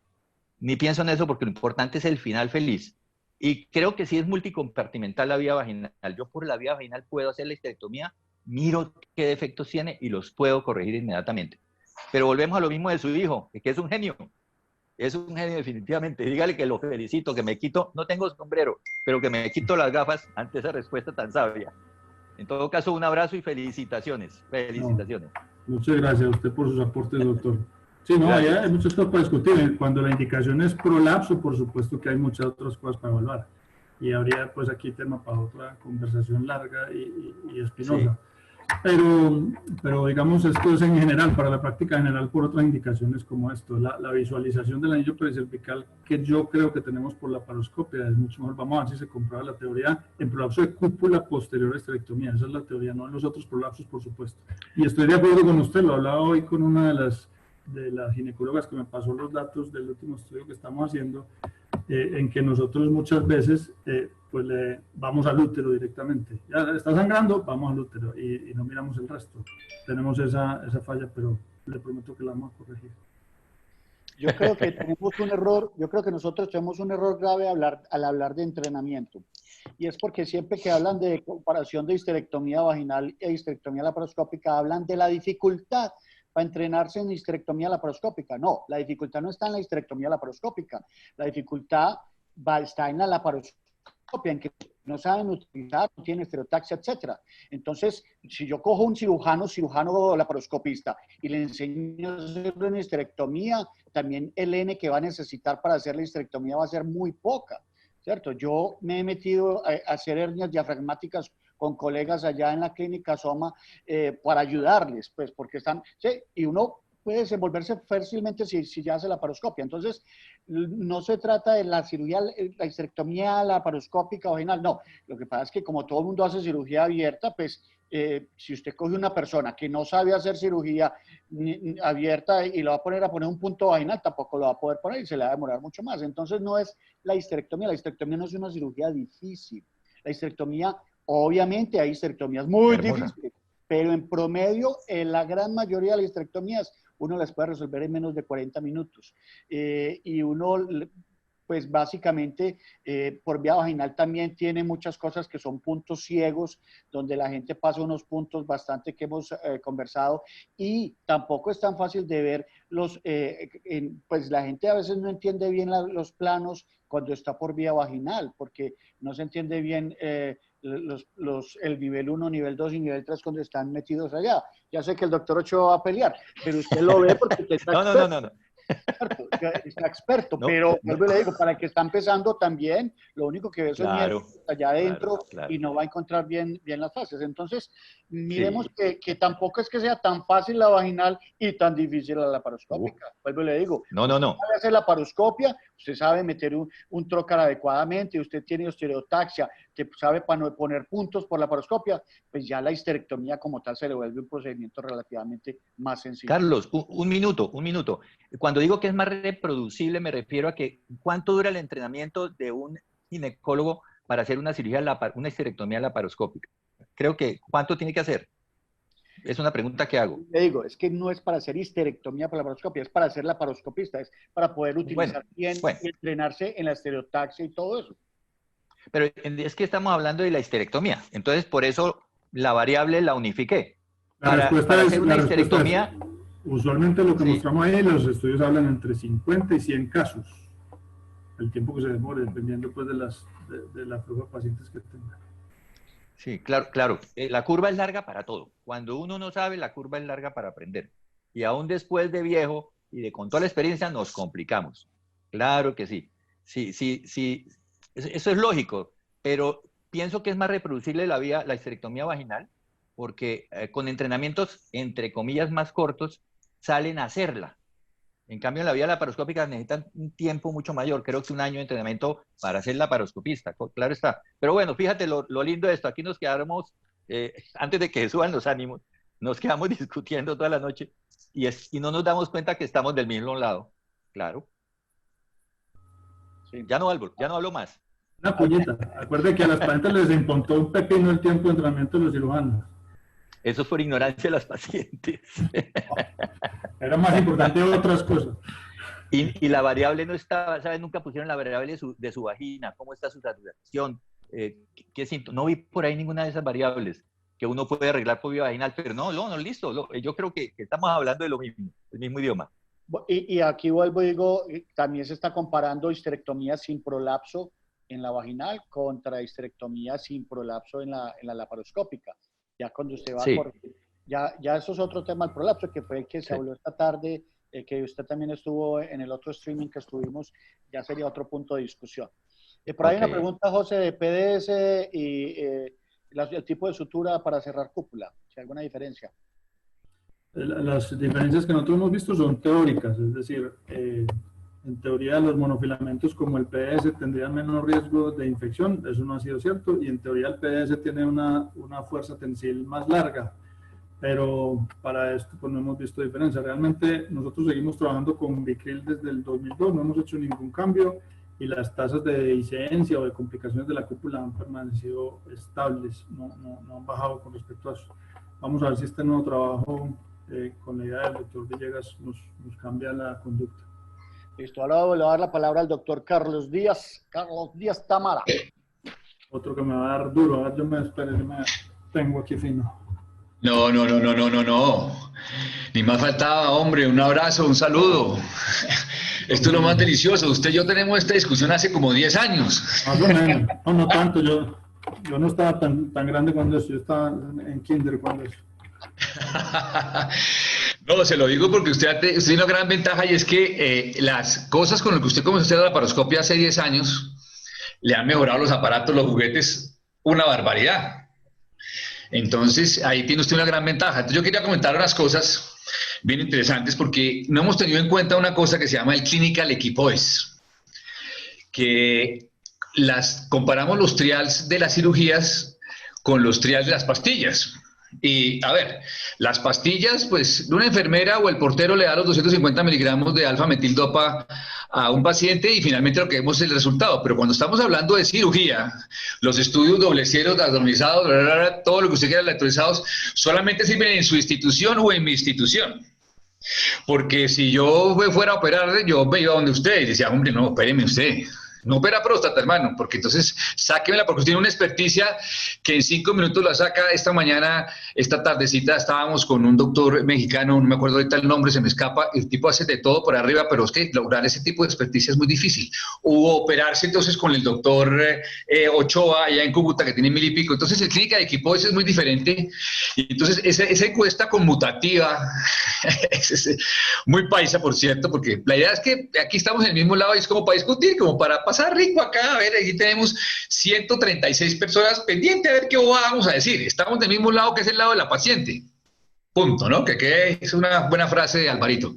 Ni pienso en eso porque lo importante es el final feliz. Y creo que sí es multicompartimental la vía vaginal. Yo por la vía vaginal puedo hacer la histerectomía, miro qué defectos tiene y los puedo corregir inmediatamente. Pero volvemos a lo mismo de su hijo, que es un genio. Es un genio definitivamente. Dígale que lo felicito, que me quito, no tengo sombrero, pero que me quito las gafas ante esa respuesta tan sabia. En todo caso, un abrazo y felicitaciones. Felicitaciones. No, muchas gracias a usted por sus aportes, doctor. Sí, no, hay muchas cosas para discutir. Cuando la indicación es prolapso, por supuesto que hay muchas otras cosas para evaluar. Y habría, pues, aquí tema para otra conversación larga y espinosa. Sí. Pero, digamos, esto es en general, para la práctica general, por otras indicaciones como esto. La visualización del anillo pericervical que yo creo que tenemos por la laparoscopia es mucho mejor. Vamos a ver si se comprueba la teoría en prolapso de cúpula posterior a histerectomía. Esa es la teoría, no en los otros prolapsos, por supuesto. Y estoy de acuerdo con usted, lo hablaba hoy con una de las ginecólogas que me pasó los datos del último estudio que estamos haciendo, en que nosotros muchas veces pues le vamos al útero directamente. Ya está sangrando, vamos al útero y no miramos el resto. Tenemos esa falla, pero le prometo que la vamos a corregir. Yo creo que tenemos un error, yo creo que nosotros tenemos un error grave al hablar de entrenamiento. Y es porque siempre que hablan de comparación de histerectomía vaginal e histerectomía laparoscópica, hablan de la dificultad para entrenarse en histerectomía laparoscópica. No, la dificultad no está en la histerectomía laparoscópica. La dificultad está en la laparoscopia, en que no saben utilizar, no tienen estereotaxia, etc. Entonces, si yo cojo un cirujano laparoscopista y le enseño a hacer una histerectomía, también el N que va a necesitar para hacer la histerectomía va a ser muy poca, ¿cierto? Yo me he metido a hacer hernias diafragmáticas con colegas allá en la clínica Soma para ayudarles, pues, porque están, sí, y uno puede desenvolverse fácilmente si ya hace la laparoscopia. Entonces, no se trata de la cirugía, la histerectomía laparoscópica vaginal, no. Lo que pasa es que como todo el mundo hace cirugía abierta, pues, si usted coge una persona que no sabe hacer cirugía abierta y lo va a poner un punto vaginal, tampoco lo va a poder poner y se le va a demorar mucho más. Entonces, no es la histerectomía no es una cirugía difícil. La histerectomía, obviamente, hay histerectomías muy difíciles, pero en promedio, en la gran mayoría de las histerectomías, uno las puede resolver en menos de 40 minutos. Y uno, pues básicamente, por vía vaginal también tiene muchas cosas que son puntos ciegos, donde la gente pasa unos puntos bastante que hemos conversado, y tampoco es tan fácil de ver pues la gente a veces no entiende bien los planos cuando está por vía vaginal, porque no se entiende bien el nivel 1, nivel 2 y nivel 3 cuando están metidos allá. Ya sé que el doctor Ochoa va a pelear, pero usted lo ve porque usted está experto. No. Está experto, No, pero no. vuelvo y le digo, para el que está empezando también, lo único que ve son Claro, allá adentro claro. y no va a encontrar bien las fases. Entonces, miremos que tampoco es que sea tan fácil la vaginal y tan difícil la laparoscópica. Vuelvo y le digo, No. usted sabe hacer laparoscopia, usted sabe meter un trocar adecuadamente, usted tiene osteotaxia, que sabe poner puntos por laparoscopia, pues ya la histerectomía como tal se le vuelve un procedimiento relativamente más sencillo. Carlos, un minuto. Cuando digo que es más reproducible, me refiero a que ¿cuánto dura el entrenamiento de un ginecólogo para hacer una histerectomía laparoscópica? Creo que, ¿cuánto tiene que hacer? Es una pregunta que hago. Le digo, es que no es para hacer histerectomía para laparoscopia, es para ser laparoscopista, es para poder utilizar bien y entrenarse en la estereotaxia y todo eso. Pero es que estamos hablando de la histerectomía, entonces por eso la variable la unifiqué. La respuesta para es, hacer una histerectomía, usualmente lo que mostramos ahí, los estudios hablan entre 50 y 100 casos, el tiempo que se demore, dependiendo pues de la prueba de pacientes que tengan. Sí, claro. La curva es larga para todo. Cuando uno no sabe, la curva es larga para aprender. Y aún después de viejo y con toda la experiencia, nos complicamos. Claro que sí. Sí. Eso es lógico, pero pienso que es más reproducible la histerectomía vaginal, porque con entrenamientos, entre comillas, más cortos, salen a hacerla. En cambio, en la vía laparoscópica necesitan un tiempo mucho mayor, creo que un año de entrenamiento para ser laparoscopista, claro está. Pero bueno, fíjate lo lindo de esto, aquí nos quedamos, antes de que suban los ánimos, nos quedamos discutiendo toda la noche y no nos damos cuenta que estamos del mismo lado, claro. Sí. Ya no hablo más. Una puñita, acuerde que a las pacientes les importó un pepino el tiempo de entrenamiento de los cirujanos. Eso es por ignorancia de las pacientes. Era más importante otras cosas. Y la variable no estaba, ¿sabes? Nunca pusieron la variable de su vagina, cómo está su saturación, qué síntomas. No vi por ahí ninguna de esas variables que uno puede arreglar por vía vaginal, pero no, listo. Yo creo que estamos hablando de lo mismo, el mismo idioma. Y aquí vuelvo y digo, también se está comparando histerectomía sin prolapso en la vaginal contra histerectomía sin prolapso en la laparoscópica. Ya cuando usted va a corregir, ya eso es otro tema, el prolapso, que fue el que se habló esta tarde, que usted también estuvo en el otro streaming que estuvimos, ya sería otro punto de discusión. Por ahí una pregunta, José, de PDS y el tipo de sutura para cerrar cúpula, si hay alguna diferencia. Las diferencias que nosotros hemos visto son teóricas, es decir, en teoría los monofilamentos como el PDS tendrían menos riesgo de infección, eso no ha sido cierto, y en teoría el PDS tiene una fuerza tensil más larga, pero para esto pues no hemos visto diferencia. Realmente nosotros seguimos trabajando con Vicryl desde el 2002, no hemos hecho ningún cambio y las tasas de incidencia o de complicaciones de la cúpula han permanecido estables, no han bajado con respecto a eso. Vamos a ver si este nuevo trabajo con la idea del doctor Villegas nos cambia la conducta. Listo, ahora le voy a dar la palabra al doctor Carlos Díaz Tamara. Otro que me va a dar duro. A ver, yo me espero, yo me tengo aquí fino. No, no, no, no, no, no, no. Ni más faltaba, hombre. Un abrazo, un saludo. Esto es lo más delicioso. Usted y yo tenemos esta discusión hace como 10 años. Más o menos. No, no tanto. Yo no estaba tan grande cuando eso. Yo estaba en kinder cuando eso. No, se lo digo porque usted tiene una gran ventaja y es que las cosas con las que usted comenzó a hacer la laparoscopia hace 10 años le han mejorado los aparatos, los juguetes, una barbaridad. Entonces, ahí tiene usted una gran ventaja. Entonces, yo quería comentar unas cosas bien interesantes porque no hemos tenido en cuenta una cosa que se llama el Clinical Equipoise, que comparamos los trials de las cirugías con los trials de las pastillas. Y, a ver, las pastillas, pues, una enfermera o el portero le da los 250 miligramos de alfa-metildopa a un paciente y finalmente lo que vemos es el resultado. Pero cuando estamos hablando de cirugía, los estudios doble cero, randomizados, todo lo que usted quiera, electrolizados, solamente sirven en su institución o en mi institución. Porque si yo fuera a operar, yo me iba donde usted y decía, hombre, no, opéreme usted. No opera próstata, hermano, porque entonces sáquemela, porque usted tiene una experticia que en 5 minutos la saca. Esta tardecita estábamos con un doctor mexicano, no me acuerdo ahorita el nombre, se me escapa, el tipo hace de todo por arriba, pero es que lograr ese tipo de experticia es muy difícil. Hubo operarse entonces con el doctor Ochoa, allá en Cúcuta, que tiene 1000 y pico. Entonces, el Clínica de Equipoise es muy diferente. Y entonces, esa encuesta conmutativa, es muy paisa, por cierto, porque la idea es que aquí estamos en el mismo lado y es como para discutir, como para pasar rico acá. A ver, aquí tenemos 136 personas pendientes a ver qué vamos a decir. Estamos del mismo lado, que es el lado de la paciente. Punto, ¿no? Que es una buena frase de Alvarito.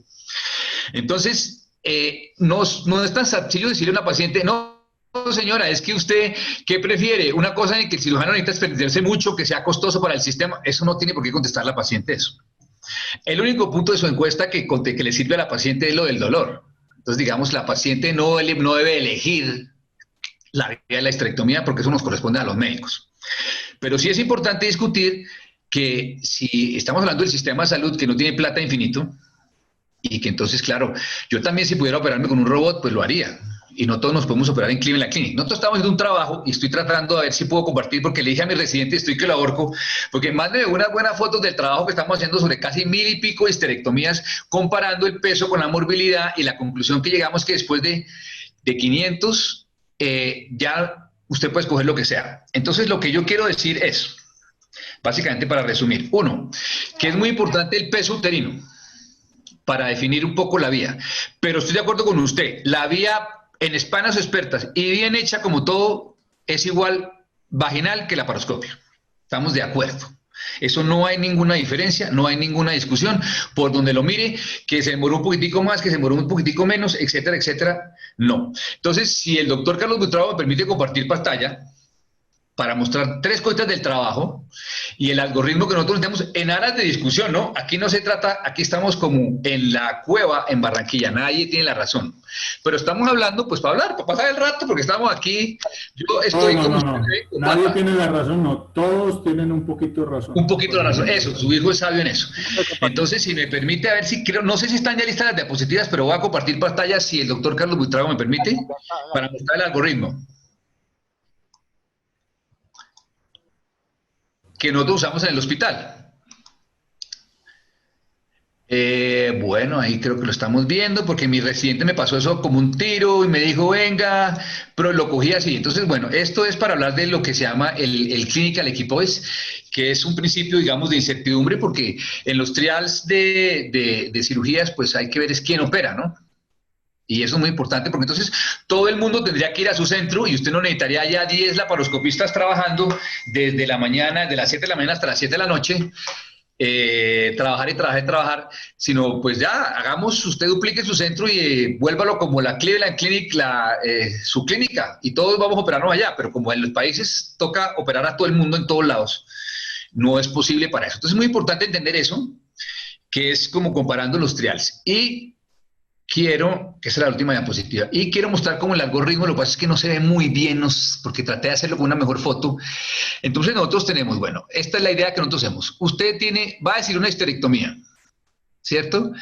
Entonces, no es tan sencillo decirle a una paciente, no, señora, es que usted, ¿qué prefiere? Una cosa en que el cirujano necesita expendirse mucho, que sea costoso para el sistema. Eso no tiene por qué contestar la paciente eso. El único punto de su encuesta que le sirve a la paciente es lo del dolor. Entonces, digamos, la paciente no debe elegir la vía de la histerectomía porque eso nos corresponde a los médicos. Pero sí es importante discutir que si estamos hablando del sistema de salud que no tiene plata infinito y que entonces, claro, yo también si pudiera operarme con un robot, pues lo haría. Y no todos nos podemos operar en Cleveland Clinic. Nosotros estamos haciendo un trabajo y estoy tratando a ver si puedo compartir, porque le dije a mi residente, estoy que lo ahorco, porque mándeme unas buenas fotos del trabajo que estamos haciendo sobre casi 1000 y pico de histerectomías, comparando el peso con la morbilidad, y la conclusión que llegamos que después de 500 ya usted puede escoger lo que sea. Entonces, lo que yo quiero decir es, básicamente para resumir, uno, que es muy importante el peso uterino para definir un poco la vía. Pero estoy de acuerdo con usted, la vía en espanas expertas y bien hecha como todo es igual vaginal que laparoscopia. Estamos de acuerdo. Eso no hay ninguna diferencia, no hay ninguna discusión. Por donde lo mire, que se demoró un poquitico más, que se demoró un poquitico menos, etcétera, etcétera, no. Entonces, si el doctor Carlos Buitrago me permite compartir pantalla para mostrar 3 cosas del trabajo y el algoritmo que nosotros tenemos en aras de discusión, ¿no? Aquí no se trata, aquí estamos como en la cueva en Barranquilla, nadie tiene la razón. Pero estamos hablando, pues, para hablar, para pasar el rato, porque estamos aquí. Yo estoy No. Nadie tiene la razón, no. Todos tienen un poquito de razón. Un poquito de razón, eso, su hijo es sabio en eso. Entonces, si me permite, a ver si creo, no sé si están ya listas las diapositivas, pero voy a compartir pantalla, si el doctor Carlos Buitrago me permite, para mostrar el algoritmo que nosotros usamos en el hospital. Bueno, ahí creo que lo estamos viendo, porque mi residente me pasó eso como un tiro y me dijo, venga, pero lo cogí así. Entonces, bueno, esto es para hablar de lo que se llama el Clinical Equipoise, que es un principio, digamos, de incertidumbre, porque en los trials de cirugías, pues hay que ver es quién opera, ¿no? Y eso es muy importante, porque entonces todo el mundo tendría que ir a su centro y usted no necesitaría ya 10 laparoscopistas trabajando desde la mañana, de las 7 de la mañana hasta las 7 de la noche, trabajar, sino pues ya hagamos, usted duplique su centro y vuélvalo como la Cleveland Clinic, su clínica, y todos vamos a operarnos allá, pero como en los países toca operar a todo el mundo en todos lados, no es posible para eso. Entonces es muy importante entender eso, que es como comparando los trials. Y quiero, que esa es la última diapositiva, y quiero mostrar cómo el algoritmo, lo que pasa es que no se ve muy bien, porque traté de hacerlo con una mejor foto. Entonces nosotros tenemos, bueno, esta es la idea que nosotros hacemos. Usted va a decir una histerectomía. ¿cierto?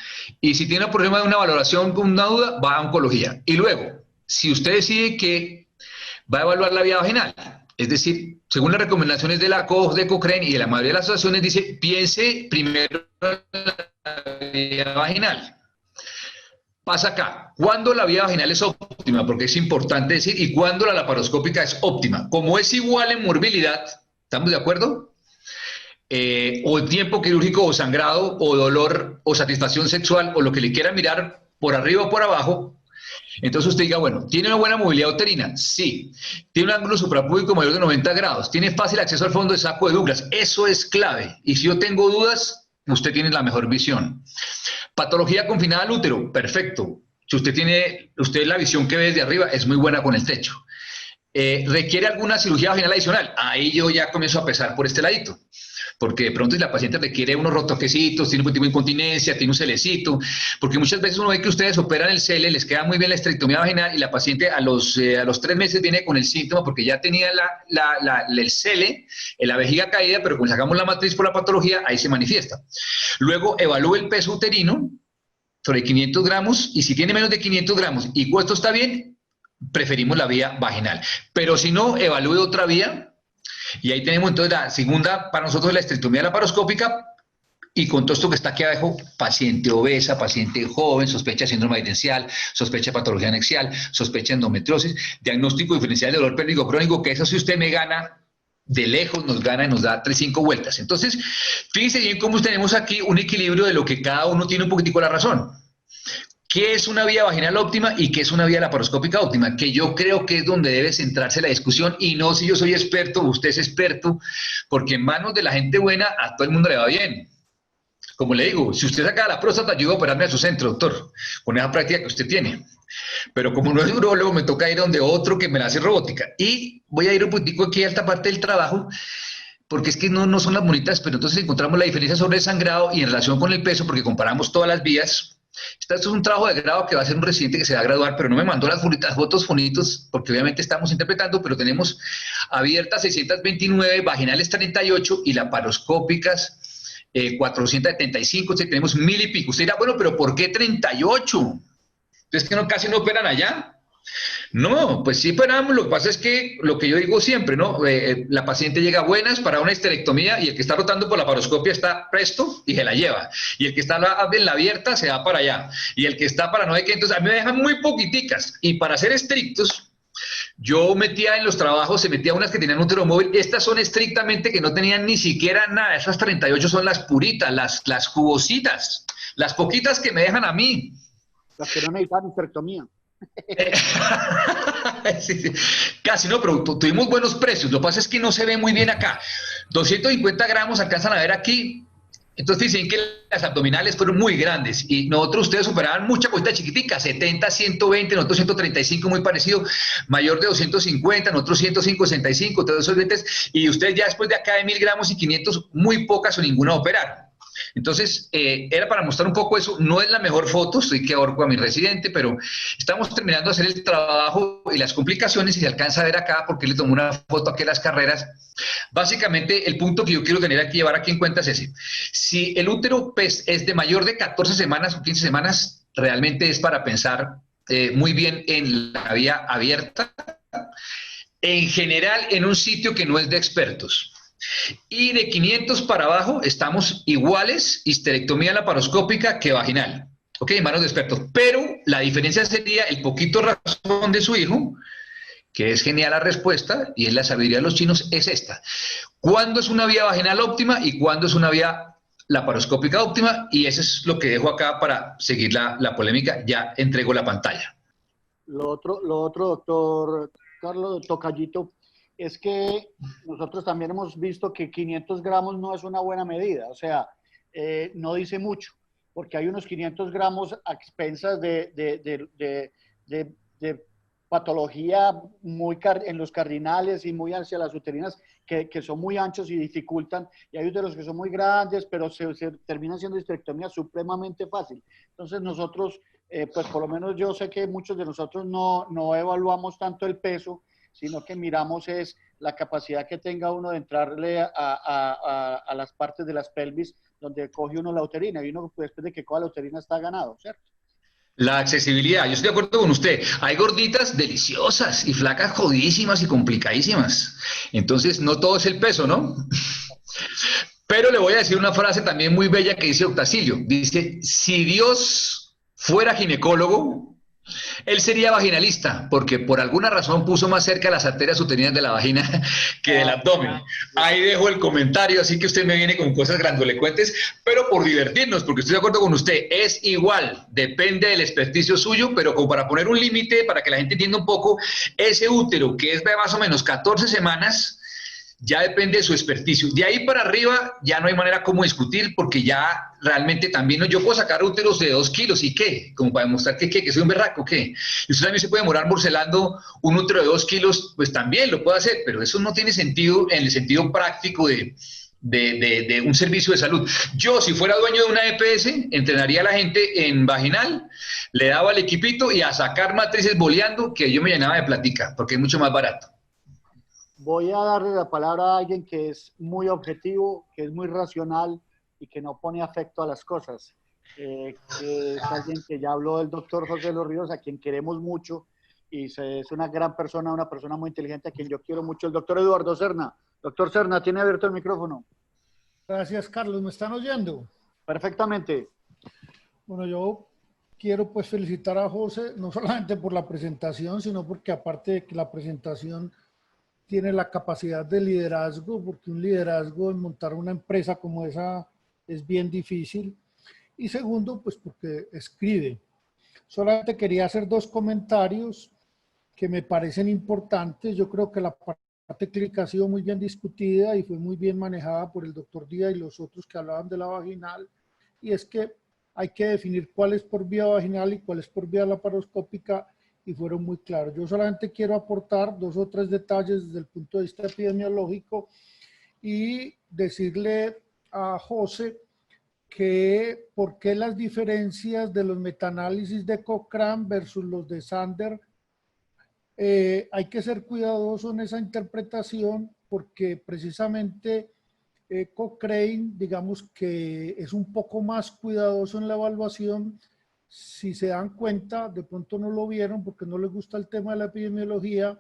Y si tiene un problema de una valoración con una duda, va a oncología. Y luego, si usted decide que va a evaluar la vía vaginal, es decir, según las recomendaciones de la COG, de Cochrane y de la mayoría de las asociaciones, dice, piense primero en la vía vaginal. Pasa acá, ¿cuándo la vía vaginal es óptima? Porque es importante decir, y cuándo la laparoscópica es óptima. Como es igual en morbilidad, ¿estamos de acuerdo? O el tiempo quirúrgico o sangrado o dolor o satisfacción sexual o lo que le quiera mirar por arriba o por abajo, entonces usted diga, bueno, ¿tiene una buena movilidad uterina? Sí. ¿Tiene un ángulo suprapúbico mayor de 90 grados? ¿Tiene fácil acceso al fondo de saco de Douglas? Eso es clave. Y si yo tengo dudas, usted tiene la mejor visión. Patología confinada al útero, perfecto. Si usted la visión que ve desde arriba es muy buena con el techo. ¿Requiere alguna cirugía vaginal adicional? Ahí yo ya comienzo a pesar por este ladito. Porque de pronto si la paciente requiere unos rotoquecitos, tiene un tipo de incontinencia, tiene un celecito, porque muchas veces uno ve que ustedes operan el cele, les queda muy bien la esterectomía vaginal y la paciente a los 3 meses viene con el síntoma porque ya tenía el cele, la vejiga caída, pero cuando sacamos la matriz por la patología, ahí se manifiesta. Luego evalúe el peso uterino sobre 500 gramos y si tiene menos de 500 gramos y esto está bien, preferimos la vía vaginal. Pero si no, evalúe otra vía. Y ahí tenemos entonces la segunda, para nosotros, la esterectomía laparoscópica, y con todo esto que está aquí abajo, paciente obesa, paciente joven, sospecha de síndrome adherencial, sospecha de patología anexial, sospecha de endometriosis, diagnóstico diferencial de dolor pélvico crónico, que eso si usted me gana, de lejos nos gana y nos da 3-5 vueltas. Entonces, fíjense bien cómo tenemos aquí un equilibrio de lo que cada uno tiene un poquitico la razón. ¿Qué es una vía vaginal óptima y qué es una vía laparoscópica óptima? Que yo creo que es donde debe centrarse la discusión y no si yo soy experto o usted es experto, porque en manos de la gente buena a todo el mundo le va bien. Como le digo, si usted saca la próstata, yo voy a operarme a su centro, doctor, con esa práctica que usted tiene. Pero como no es urologo, me toca ir donde otro que me la hace robótica. Y voy a ir un poquitico aquí a esta parte del trabajo, porque es que no son las bonitas, pero entonces encontramos la diferencia sobre el sangrado y en relación con el peso, porque comparamos todas las vías. Esto es un trabajo de grado que va a ser un residente que se va a graduar, pero no me mandó las fotos bonitos, porque obviamente estamos interpretando, pero tenemos abiertas 629, vaginales 38 y laparoscópicas 475, tenemos 1000 y pico. Usted dirá, bueno, pero ¿por qué 38? ¿Es que casi no operan allá? No, pues sí operamos, lo que pasa es que lo que yo digo siempre, ¿no? La paciente llega a buenas para una esterectomía y el que está rotando por la laparoscopia está presto y se la lleva. Y el que está en la abierta se va para allá. Y el que está para no hay que, entonces a mí me dejan muy poquiticas. Y para ser estrictos, yo metía en los trabajos, se metía unas que tenían útero móvil, estas son estrictamente que no tenían ni siquiera nada, esas 38 son las puritas, las jugositas, las poquitas que me dejan a mí. Las que no necesitan histerectomía. Sí, sí. Casi no, pero tuvimos buenos precios. Lo que pasa es que no se ve muy bien acá. 250 gramos alcanzan a ver aquí. Entonces dicen que las abdominales fueron muy grandes y nosotros ustedes operaban mucha cosita chiquitica, 70, 120, nosotros 135, muy parecido, mayor de 250, nosotros 105, 65, todos esos dientes, y ustedes ya después de acá de 1000 gramos y 500, muy pocas o ninguna operaron. Entonces, era para mostrar un poco eso. No es la mejor foto, estoy que ahorco a mi residente, pero estamos terminando de hacer el trabajo y las complicaciones, y se alcanza a ver acá, porque le tomó una foto aquí a las carreras. Básicamente, el punto que yo quiero tener aquí, llevar aquí en cuenta es ese. Si el útero es de mayor de 14 semanas o 15 semanas, realmente es para pensar muy bien en la vía abierta, en general en un sitio que no es de expertos. Y de 500 para abajo estamos iguales, histerectomía laparoscópica que vaginal. Ok, en manos de expertos. Pero la diferencia sería el poquito razón de su hijo, que es genial la respuesta, y es la sabiduría de los chinos, es esta. ¿Cuándo es una vía vaginal óptima y cuándo es una vía laparoscópica óptima? Y eso es lo que dejo acá para seguir la polémica. Ya entrego la pantalla. Lo otro, doctor Carlos Tocayito, es que nosotros también hemos visto que 500 gramos no es una buena medida, o sea, no dice mucho, porque hay unos 500 gramos a expensas de patología muy en los cardinales y muy hacia las uterinas que son muy anchos y dificultan, y hay úteros que son muy grandes, pero se terminan siendo histerectomía supremamente fácil. Entonces nosotros, pues por lo menos yo sé que muchos de nosotros no evaluamos tanto el peso, sino que miramos es la capacidad que tenga uno de entrarle a las partes de las pelvis donde coge uno la uterina y uno después de que coja la uterina está ganado, ¿cierto? La accesibilidad, yo estoy de acuerdo con usted. Hay gorditas deliciosas y flacas jodidísimas y complicadísimas. Entonces, no todo es el peso, ¿no? Pero le voy a decir una frase también muy bella que dice Octacilio. Dice, si Dios fuera ginecólogo, él sería vaginalista, porque por alguna razón puso más cerca las arterias uterinas de la vagina que del abdomen. Ahí dejo el comentario, así que usted me viene con cosas grandilocuentes, pero por divertirnos, porque estoy de acuerdo con usted, es igual, depende del experticio suyo, pero como para poner un límite, para que la gente entienda un poco, ese útero, que es de más o menos 14 semanas, ya depende de su experticio. De ahí para arriba ya no hay manera como discutir porque ya realmente también yo puedo sacar úteros de 2 kilos y qué, como para demostrar que soy un berraco, ¿qué? Y usted también se puede demorar morcelando un útero de 2 kilos, pues también lo puede hacer, pero eso no tiene sentido en el sentido práctico de un servicio de salud. Yo, si fuera dueño de una EPS, entrenaría a la gente en vaginal, le daba el equipito y a sacar matrices boleando, que yo me llenaba de platica, porque es mucho más barato. Voy a darle la palabra a alguien que es muy objetivo, que es muy racional y que no pone afecto a las cosas. Que es alguien que ya habló del doctor José de los Ríos, a quien queremos mucho y es una gran persona, una persona muy inteligente, a quien yo quiero mucho, el doctor Eduardo Serna. Doctor Serna, tiene abierto el micrófono. Gracias, Carlos. ¿Me están oyendo? Perfectamente. Bueno, yo quiero pues felicitar a José, no solamente por la presentación, sino porque aparte de que la presentación tiene la capacidad de liderazgo, porque un liderazgo en montar una empresa como esa es bien difícil. Y segundo, pues porque escribe. Solamente quería hacer 2 comentarios que me parecen importantes. Yo creo que la parte clínica ha sido muy bien discutida y fue muy bien manejada por el doctor Díaz y los otros que hablaban de la vaginal. Y es que hay que definir cuál es por vía vaginal y cuál es por vía laparoscópica, y fueron muy claros. Yo solamente quiero aportar 2 o 3 detalles desde el punto de vista epidemiológico y decirle a José que por qué las diferencias de los metaanálisis de Cochrane versus los de Sander. Hay que ser cuidadoso en esa interpretación porque precisamente Cochrane, digamos que es un poco más cuidadoso en la evaluación. Si se dan cuenta, de pronto no lo vieron porque no les gusta el tema de la epidemiología,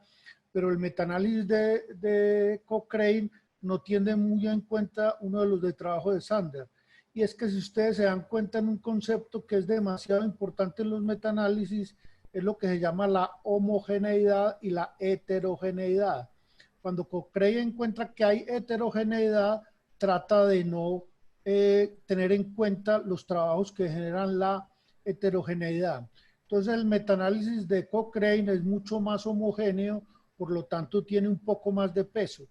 pero el metaanálisis de Cochrane no tiene muy en cuenta uno de los de trabajo de Sander. Y es que si ustedes se dan cuenta en un concepto que es demasiado importante en los metaanálisis, es lo que se llama la homogeneidad y la heterogeneidad. Cuando Cochrane encuentra que hay heterogeneidad, trata de no tener en cuenta los trabajos que generan la heterogeneidad. Entonces el metaanálisis de Cochrane es mucho más homogéneo, por lo tanto tiene un poco más de peso.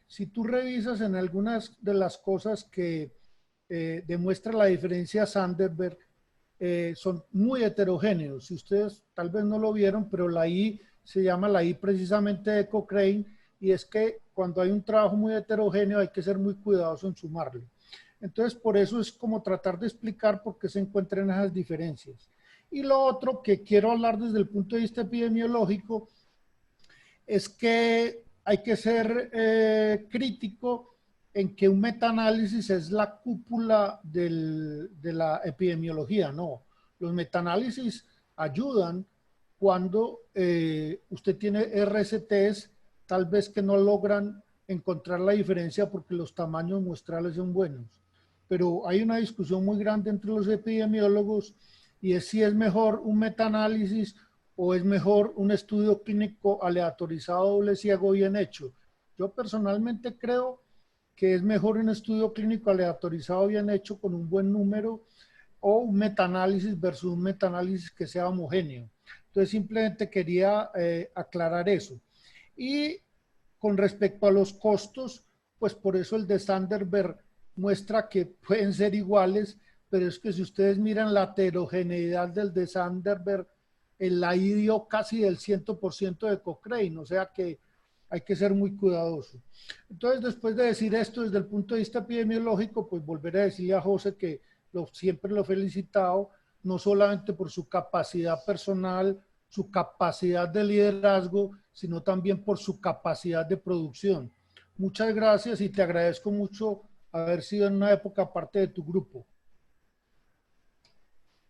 Si tú revisas en algunas de las cosas que demuestra la diferencia Sanderberg, son muy heterogéneos. Si ustedes tal vez no lo vieron, pero la I se llama la I precisamente de Cochrane, y es que cuando hay un trabajo muy heterogéneo hay que ser muy cuidadoso en sumarle. Entonces, por eso es como tratar de explicar por qué se encuentran esas diferencias. Y lo otro que quiero hablar desde el punto de vista epidemiológico es que hay que ser crítico en que un metaanálisis es la cúpula de la epidemiología. No, los metaanálisis ayudan cuando usted tiene RCTs tal vez que no logran encontrar la diferencia porque los tamaños muestrales son buenos. Pero hay una discusión muy grande entre los epidemiólogos y es si es mejor un metaanálisis o es mejor un estudio clínico aleatorizado doble ciego bien hecho. Yo personalmente creo que es mejor un estudio clínico aleatorizado bien hecho con un buen número o un metaanálisis versus un metaanálisis que sea homogéneo. Entonces simplemente quería aclarar eso. Y con respecto a los costos, pues por eso el de Sanderberg muestra que pueden ser iguales, pero es que si ustedes miran la heterogeneidad del de Sanderberg, el AI dio casi del 100% de Cochrane, o sea que hay que ser muy cuidadoso. Entonces, después de decir esto desde el punto de vista epidemiológico, pues volveré a decirle a José que siempre lo he felicitado, no solamente por su capacidad personal, su capacidad de liderazgo, sino también por su capacidad de producción. Muchas gracias y te agradezco mucho haber sido en una época parte de tu grupo?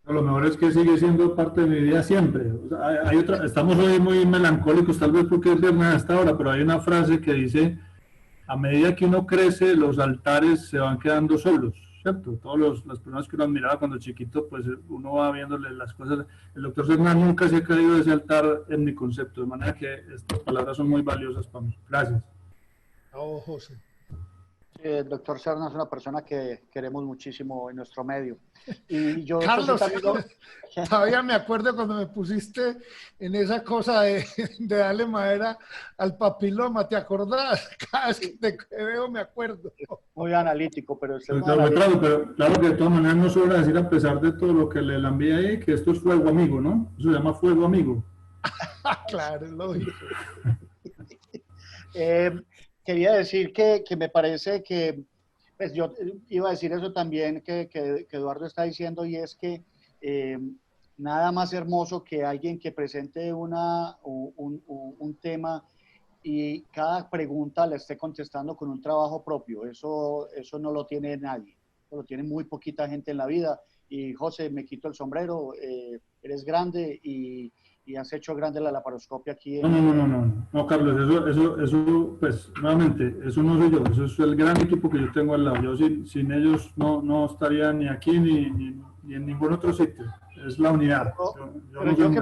Lo mejor es que sigue siendo parte de mi vida siempre. O sea, estamos hoy muy melancólicos, tal vez porque es viernes a esta hora, pero hay una frase que dice, a medida que uno crece, los altares se van quedando solos, ¿cierto? Las personas que uno admiraba cuando chiquito, pues uno va viéndole las cosas. El doctor Cernán nunca se ha caído de ese altar en mi concepto, de manera que estas palabras son muy valiosas para mí. Gracias. Oh, José. El doctor Serna es una persona que queremos muchísimo en nuestro medio. Y yo, Carlos, pues, todavía me acuerdo cuando me pusiste en esa cosa de darle madera al papiloma, ¿te acordás? Cada vez que te veo me acuerdo. Muy analítico, pero usted es muy Claro, analítico. pero claro que de todas maneras no sobra decir, a pesar de todo lo que le envié ahí, que esto es fuego amigo, ¿no? Eso se llama fuego amigo. Claro, es lógico. Quería decir que me parece que, pues yo iba a decir eso también que Eduardo está diciendo, y es que nada más hermoso que alguien que presente un tema y cada pregunta la esté contestando con un trabajo propio. Eso no lo tiene nadie, eso lo tiene muy poquita gente en la vida. Y José, me quito el sombrero, eres grande y has hecho grande la laparoscopia aquí. No, Carlos, eso, pues, nuevamente, eso no soy yo, eso es el gran equipo que yo tengo al lado. Yo sin ellos no estaría ni aquí ni en ningún otro sitio. Es la unidad. Yo que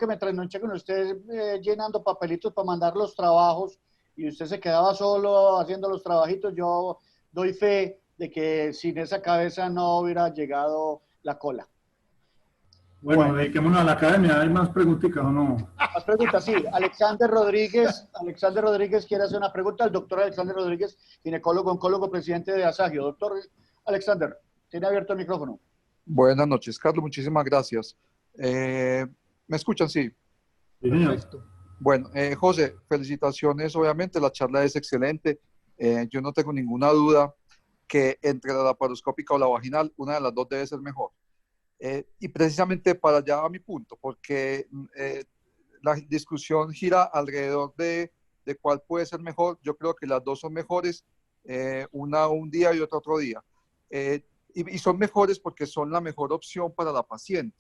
me trasnoché con usted llenando papelitos para mandar los trabajos y usted se quedaba solo haciendo los trabajitos, yo doy fe de que sin esa cabeza no hubiera llegado la cola. Bueno, dediquémonos a la academia. ¿Hay más preguntitas o no? Más preguntas, sí. Alexander Rodríguez quiere hacer una pregunta. El doctor Alexander Rodríguez, ginecólogo, oncólogo, presidente de Asagio. Doctor Alexander, tiene abierto el micrófono. Buenas noches, Carlos. Muchísimas gracias. ¿Me escuchan? Sí. Perfecto. Bueno, José, felicitaciones. Obviamente la charla es excelente. Yo no tengo ninguna duda que entre la laparoscópica o la vaginal, una de las dos debe ser mejor. Y precisamente para allá va mi punto, porque la discusión gira alrededor de cuál puede ser mejor. Yo creo que las dos son mejores, una un día y otra otro día. Y son mejores porque son la mejor opción para la paciente.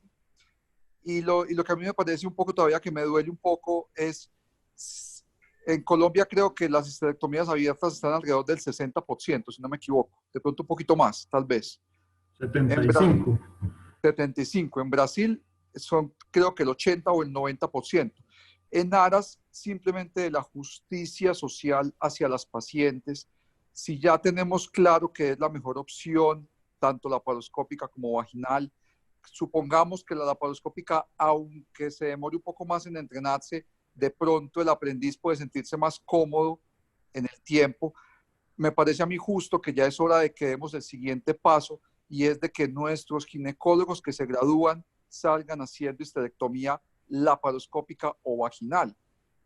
Y lo que a mí me parece un poco todavía que me duele un poco es, en Colombia creo que las histerectomías abiertas están alrededor del 60%, si no me equivoco, de pronto un poquito más, tal vez. 75. 75. En Brasil son creo que el 80 o el 90%. En aras simplemente de la justicia social hacia las pacientes, si ya tenemos claro que es la mejor opción, tanto laparoscópica como vaginal, supongamos que la laparoscópica, aunque se demore un poco más en entrenarse, de pronto el aprendiz puede sentirse más cómodo en el tiempo. Me parece a mí justo que ya es hora de que demos el siguiente paso, y es de que nuestros ginecólogos que se gradúan salgan haciendo histerectomía laparoscópica o vaginal,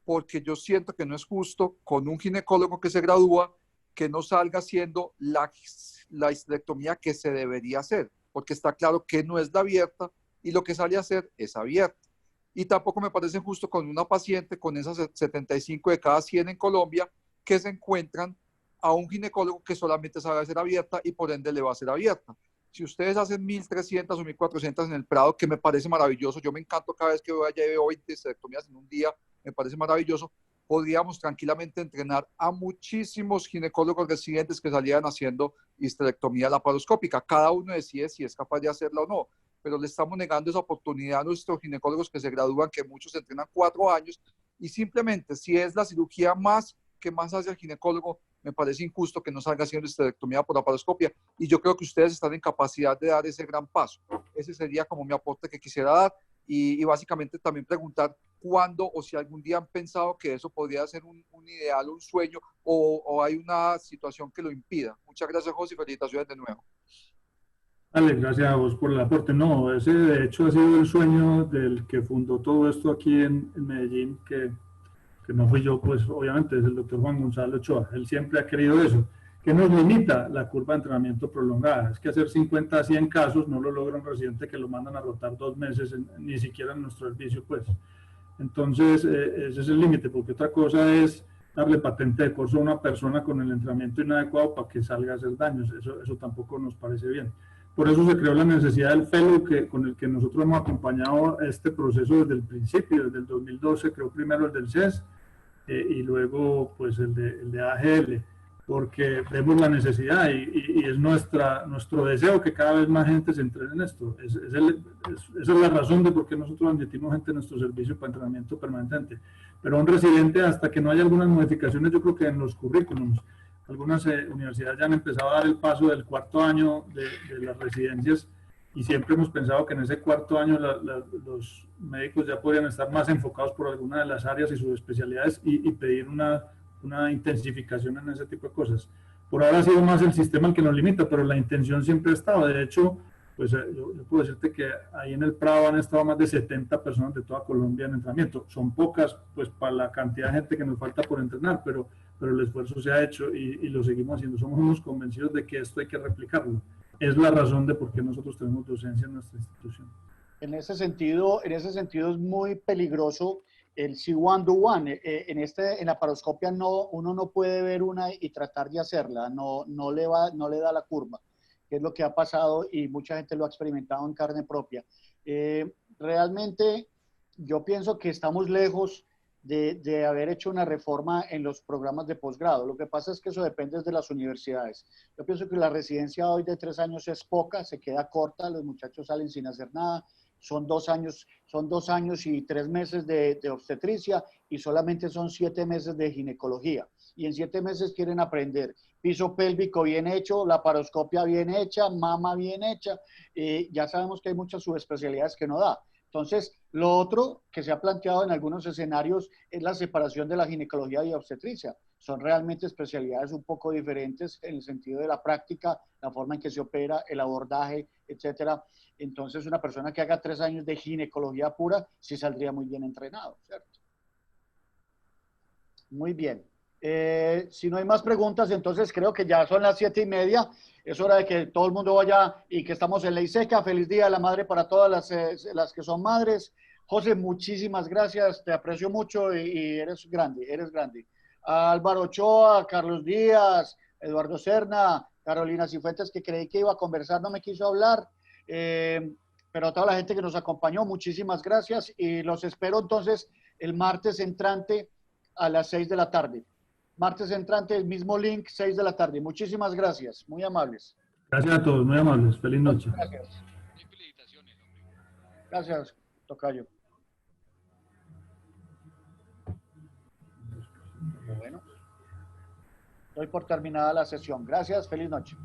porque yo siento que no es justo con un ginecólogo que se gradúa que no salga haciendo la histerectomía que se debería hacer, porque está claro que no es la abierta y lo que sale a hacer es abierta. Y tampoco me parece justo con una paciente, con esas 75 de cada 100 en Colombia, que se encuentran a un ginecólogo que solamente sabe hacer abierta y por ende le va a hacer abierta. Si ustedes hacen 1.300 o 1.400 en el Prado, que me parece maravilloso, yo me encanto cada vez que voy allá y veo 20 histerectomías en un día, me parece maravilloso, podríamos tranquilamente entrenar a muchísimos ginecólogos residentes que salieran haciendo histerectomía laparoscópica. Cada uno decide si es capaz de hacerla o no, pero le estamos negando esa oportunidad a nuestros ginecólogos que se gradúan, que muchos entrenan 4 años, y simplemente si es la cirugía que más hace el ginecólogo, me parece injusto que no salga haciendo histerectomía por laparoscopia, y yo creo que ustedes están en capacidad de dar ese gran paso. Ese sería como mi aporte que quisiera dar, y básicamente también preguntar cuándo o si algún día han pensado que eso podría ser un ideal, un sueño, o hay una situación que lo impida. Muchas gracias, José, y felicitaciones de nuevo. Vale, gracias a vos por el aporte. No, ese de hecho ha sido el sueño del que fundó todo esto aquí en Medellín, que no fui yo, pues obviamente es el doctor Juan Gonzalo Ochoa. Él siempre ha querido eso. ¿Qué nos limita? La curva de entrenamiento prolongada. Es que hacer 50 a 100 casos no lo logra un residente que lo mandan a rotar 2 meses, ni siquiera en nuestro servicio, pues. Entonces, ese es el límite, porque otra cosa es darle patente de corso a una persona con el entrenamiento inadecuado para que salga a hacer daños. Eso tampoco nos parece bien. Por eso se creó la necesidad del fellow, con el que nosotros hemos acompañado este proceso desde el principio, desde el 2012, creó primero el del CES y luego pues el de AGL, porque vemos la necesidad y es nuestro deseo que cada vez más gente se entrene en esto. Esa es la razón de por qué nosotros admitimos gente en nuestro servicio para entrenamiento permanente. Pero un residente, hasta que no haya algunas modificaciones, yo creo que en los currículums, algunas universidades ya han empezado a dar el paso del cuarto año de las residencias y siempre hemos pensado que en ese cuarto año los médicos ya podrían estar más enfocados por alguna de las áreas y sus especialidades y pedir una intensificación en ese tipo de cosas. Por ahora ha sido más el sistema el que nos limita, pero la intención siempre ha estado. De hecho, pues yo puedo decirte que ahí en el Prado han estado más de 70 personas de toda Colombia en entrenamiento. Son pocas, pues para la cantidad de gente que nos falta por entrenar, pero el esfuerzo se ha hecho y lo seguimos haciendo. Somos unos convencidos de que esto hay que replicarlo. Es la razón de por qué nosotros tenemos docencia en nuestra institución. En ese sentido es muy peligroso el see one do one. En la paroscopia uno no puede ver una y tratar de hacerla, no le da la curva, que es lo que ha pasado y mucha gente lo ha experimentado en carne propia. Realmente yo pienso que estamos lejos de haber hecho una reforma en los programas de posgrado. Lo que pasa es que eso depende de las universidades. Yo pienso que la residencia hoy de 3 años es poca, se queda corta, los muchachos salen sin hacer nada. Son 2 años y 3 meses de obstetricia y solamente son 7 meses de ginecología. Y en 7 meses quieren aprender piso pélvico bien hecho, laparoscopia bien hecha, mama bien hecha. Ya sabemos que hay muchas subespecialidades que no da. Entonces, lo otro que se ha planteado en algunos escenarios es la separación de la ginecología y obstetricia. Son realmente especialidades un poco diferentes en el sentido de la práctica, la forma en que se opera, el abordaje, etcétera. Entonces, una persona que haga 3 años de ginecología pura sí saldría muy bien entrenado, ¿cierto? Muy bien. Si no hay más preguntas, entonces creo que ya son las 7:30. Es hora de que todo el mundo vaya y que estamos en Ley Seca. Feliz Día de la Madre para todas las que son madres. José, muchísimas gracias. Te aprecio mucho y eres grande, eres grande. A Álvaro Ochoa, Carlos Díaz, Eduardo Serna, Carolina Cifuentes, que creí que iba a conversar, no me quiso hablar. Pero a toda la gente que nos acompañó, muchísimas gracias. Y los espero entonces el martes entrante a las 6 de la tarde. Martes entrante, el mismo link, 6 de la tarde. Muchísimas gracias, muy amables. Gracias a todos, muy amables. Feliz noche. Gracias. Gracias, tocayo. Bueno, doy por terminada la sesión. Gracias, feliz noche.